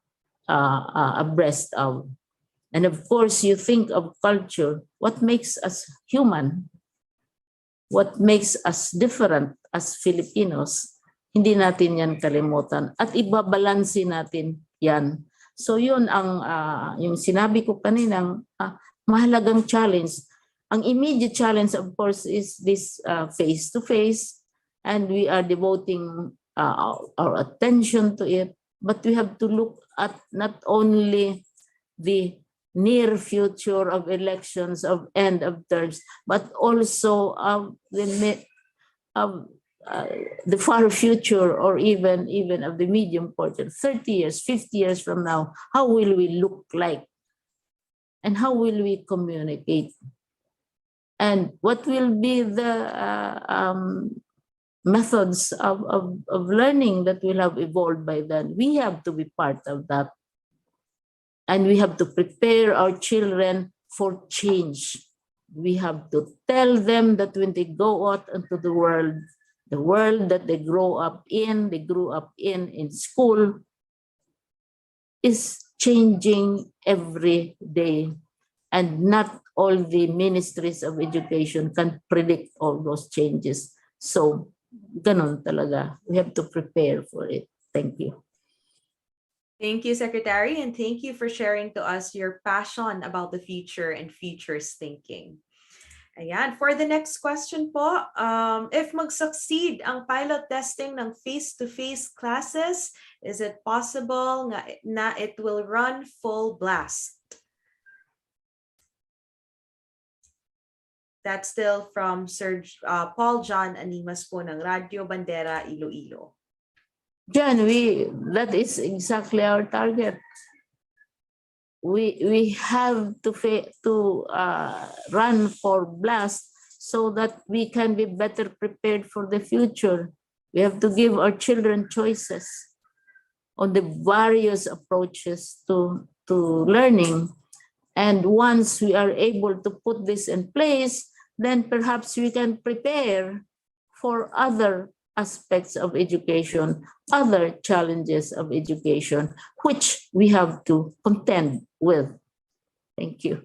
abreast of. And of course, you think of culture, what makes us human? What makes us different as Filipinos? Hindi natin yan kalimutan. At ibabalansin natin yan. So yun ang yung sinabi ko kaninang mahalagang challenge. Ang immediate challenge, of course, is this face-to-face. And we are devoting our attention to it, but we have to look at not only the near future of elections, of end of terms, but also of the far future, or even of the medium quarter, 30 years, 50 years from now. How will we look like? And how will we communicate? And what will be the methods of learning that will have evolved by then? We have to be part of that. And we have to prepare our children for change. We have to tell them that when they go out into the world, The world that they grew up in school, is changing every day. And not all the ministries of education can predict all those changes. So, ganun talaga. We have to prepare for it. Thank you. Thank you, Secretary, and thank you for sharing to us your passion about the future and futures thinking. Ayan, for the next question po, if mag-succeed ang pilot testing ng face-to-face classes, is it possible na it will run full blast? That's still from Sir Paul John Animas po ng Radyo Bandera, Iloilo. John, that is exactly our target. We have to run for blast so that we can be better prepared for the future. We have to give our children choices on the various approaches to learning. And once we are able to put this in place, then perhaps we can prepare for other aspects of education, other challenges of education, which we have to contend with. Thank you.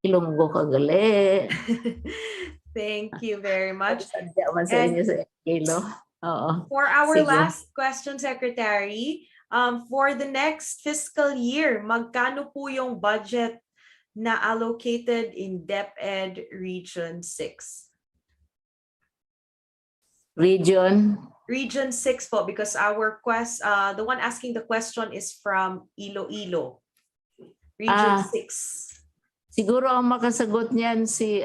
Ilonggo ka gali. Thank you very much. And for our Sige. last question, Secretary, for the next fiscal year, magkano po yung budget na allocated in DepEd Region 6? Region 6 po, because our the one asking the question is from Iloilo. Region 6. Siguro ang makasagot niyan si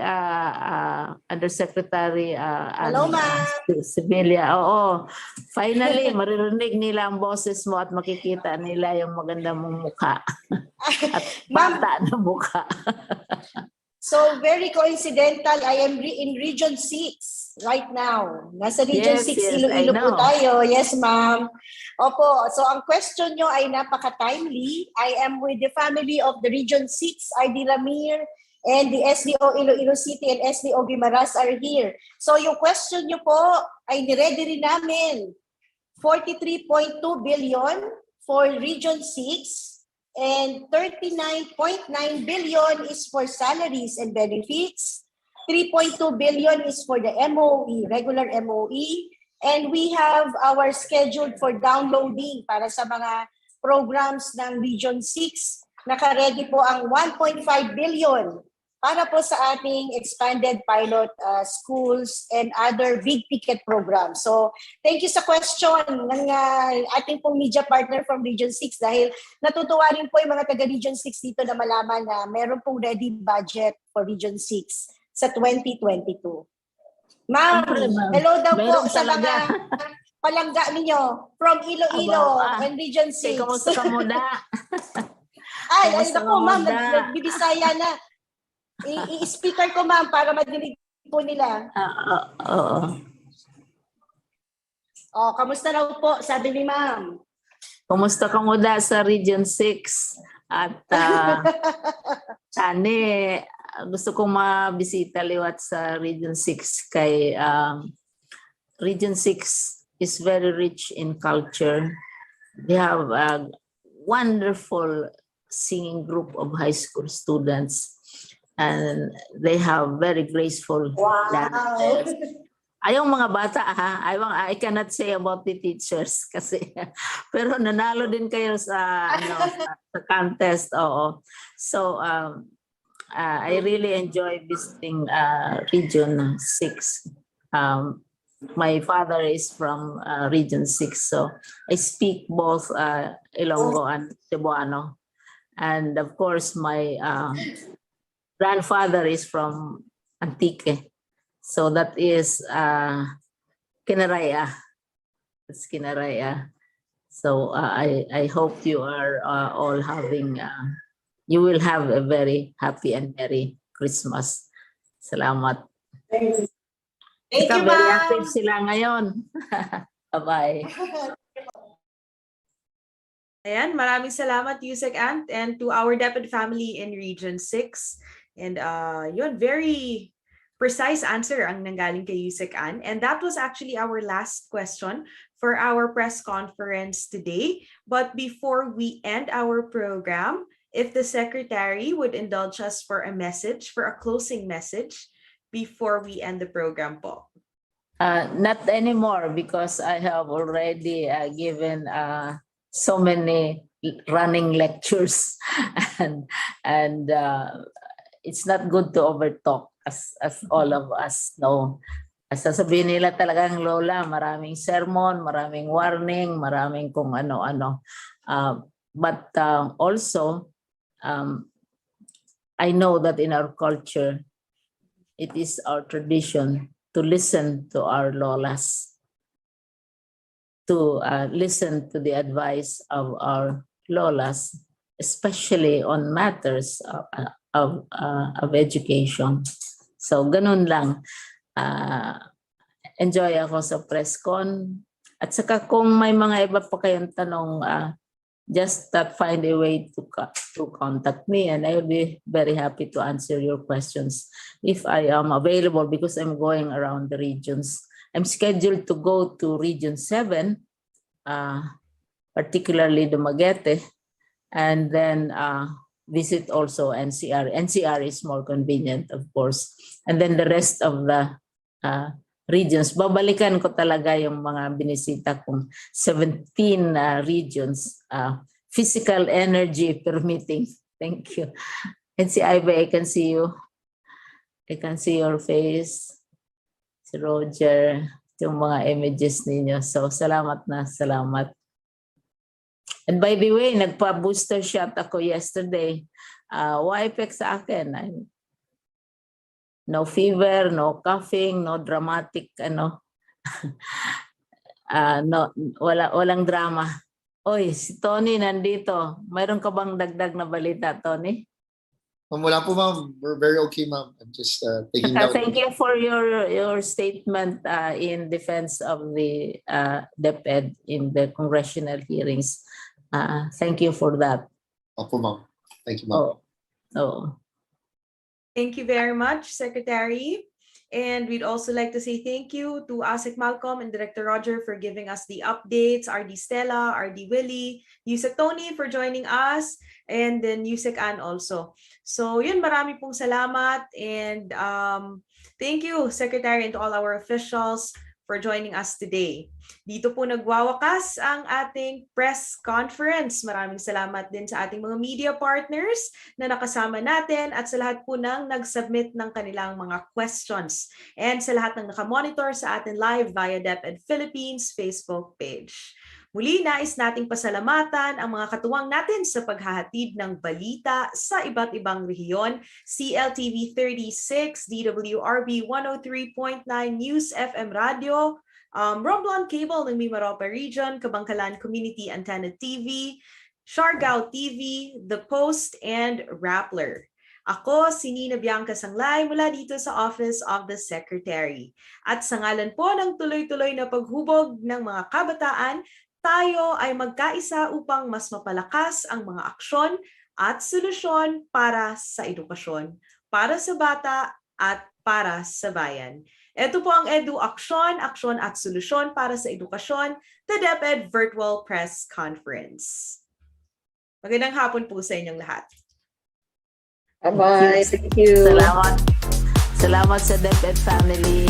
Undersecretary Hello, ma'am. Sibilia. Oo. Finally, maririnig nila ang boses mo at makikita nila yung maganda mong mukha. At bata na mukha. So very coincidental, I am in Region 6 right now. Nasa Region 6 Iloilo po tayo. Yes, ma'am. Opo, so ang question nyo ay napaka-timely. I am with the family of the Region 6, RD Ramir, and the SDO Iloilo City and SDO Guimaras are here. So yung question nyo po ay niready rin namin. 43.2 billion for Region 6. And 39.9 billion is for salaries and benefits. 3.2 billion is for the MOE, regular MOE. And we have our scheduled for downloading para sa mga programs ng Region 6. Naka-ready po ang 1.5 billion para po sa ating expanded pilot schools and other big ticket programs. So, thank you sa question ng ating pong media partner from Region 6 dahil natutuwa rin po yung mga taga-Region 6 dito na malaman na meron pong ready budget for Region 6 sa 2022. Ma'am, hello daw po sa mga palangga ninyo from Iloilo and Region 6. Kamusta ka muna? Ay, ako ma'am, nagbibisaya na. I-speaker ko ma'am para madinig po nila. Kamusta raw po, sabi ni ma'am? Kamusta ka muna sa Region 6? At gusto kong mabisita liwat sa Region 6 kay Region 6 is very rich in culture. They have a wonderful singing group of high school students. And they have very graceful dances. Ayong mga bata I cannot say about the teachers kasi pero nanalo din kayo sa sa contest. So I really enjoy visiting Region 6. My father is from Region 6, so I speak both Ilonggo and Cebuano. And of course my grandfather is from Antique. So that is Kinaraya. It's Kinaraya. So I hope you are all having, you will have a very happy and merry Christmas. Salamat. Thank you, ma'am. Very active sila ngayon. Bye-bye. Ayan, maraming salamat Yusek Ant and to our DepEd family in Region 6. And yun, very precise answer ang nanggaling kay Yusek Ann. And that was actually our last question for our press conference today. But before we end our program, if the Secretary would indulge us for a message, for a closing message, before we end the program po. Not anymore, because I have already given so many running lectures and it's not good to overtalk, as all of us know. Sasabihin nila talagang, Lola, maraming sermon, maraming warning, maraming kung ano-ano. But also, I know that in our culture, it is our tradition to listen to our lolas, to listen to the advice of our lolas, especially on matters of education. So ganun lang. Enjoy ako sa press con. At saka kung may mga iba pa kayong tanong, just find a way to contact me, and I will be very happy to answer your questions if I am available, because I'm going around the regions. I'm scheduled to go to Region 7, particularly Dumaguete, and then visit also NCR. NCR is more convenient, of course. And then the rest of the regions. Babalikan ko talaga yung mga binisita kong 17 regions. Physical energy permitting. Thank you. And si Ibe, I can see you. I can see your face. Si Roger, yung mga images ninyo. So, salamat na, salamat. And by the way, nagpa-booster shot ako yesterday. Effect sa akin. No fever, no coughing, no dramatic, no, walang drama. Oy, si Tony nandito. Mayroon ka bang dagdag na balita, Tony? Wala po, ma'am. We're very okay, ma'am. I'm just taking down. Thank you for your statement in defense of the DepEd in the congressional hearings. Thank you for that. Opo, ma'am. Thank you, ma'am. Oh. Thank you very much, Secretary. And we'd also like to say thank you to Asik Malcolm and Director Roger for giving us the updates, RD Stella, RD Willie, Yusek Tony for joining us, and then Yusek Ann also. So yun, marami pong salamat, and thank you, Secretary, and to all our officials for joining us today. Dito po nagwawakas ang ating press conference. Maraming salamat din sa ating mga media partners na nakasama natin at sa lahat po ng nag-submit ng kanilang mga questions. And sa lahat ng nakamonitor sa atin live via DepEd Philippines Facebook page. Muli, nais nating pasalamatan ang mga katuwang natin sa paghahatid ng balita sa iba't ibang rehiyon, CLTV 36, DWRB 103.9 News FM Radio, Romblon Cable ng Mimaropa Region, Kabangkalan Community Antenna TV, Siargao TV, The Post, and Rappler. Ako, si Nina Bianca Sanglay mula dito sa Office of the Secretary. At sa ngalan po ng tuloy-tuloy na paghubog ng mga kabataan, tayo ay magkaisa upang mas mapalakas ang mga aksyon at solusyon para sa edukasyon, para sa bata at para sa bayan. Ito po ang EduAKSYON, aksyon at solusyon para sa edukasyon, the DepEd Virtual Press Conference. Magandang hapon po sa inyong lahat. Bye-bye. Thank you. Salamat. Salamat sa DepEd family.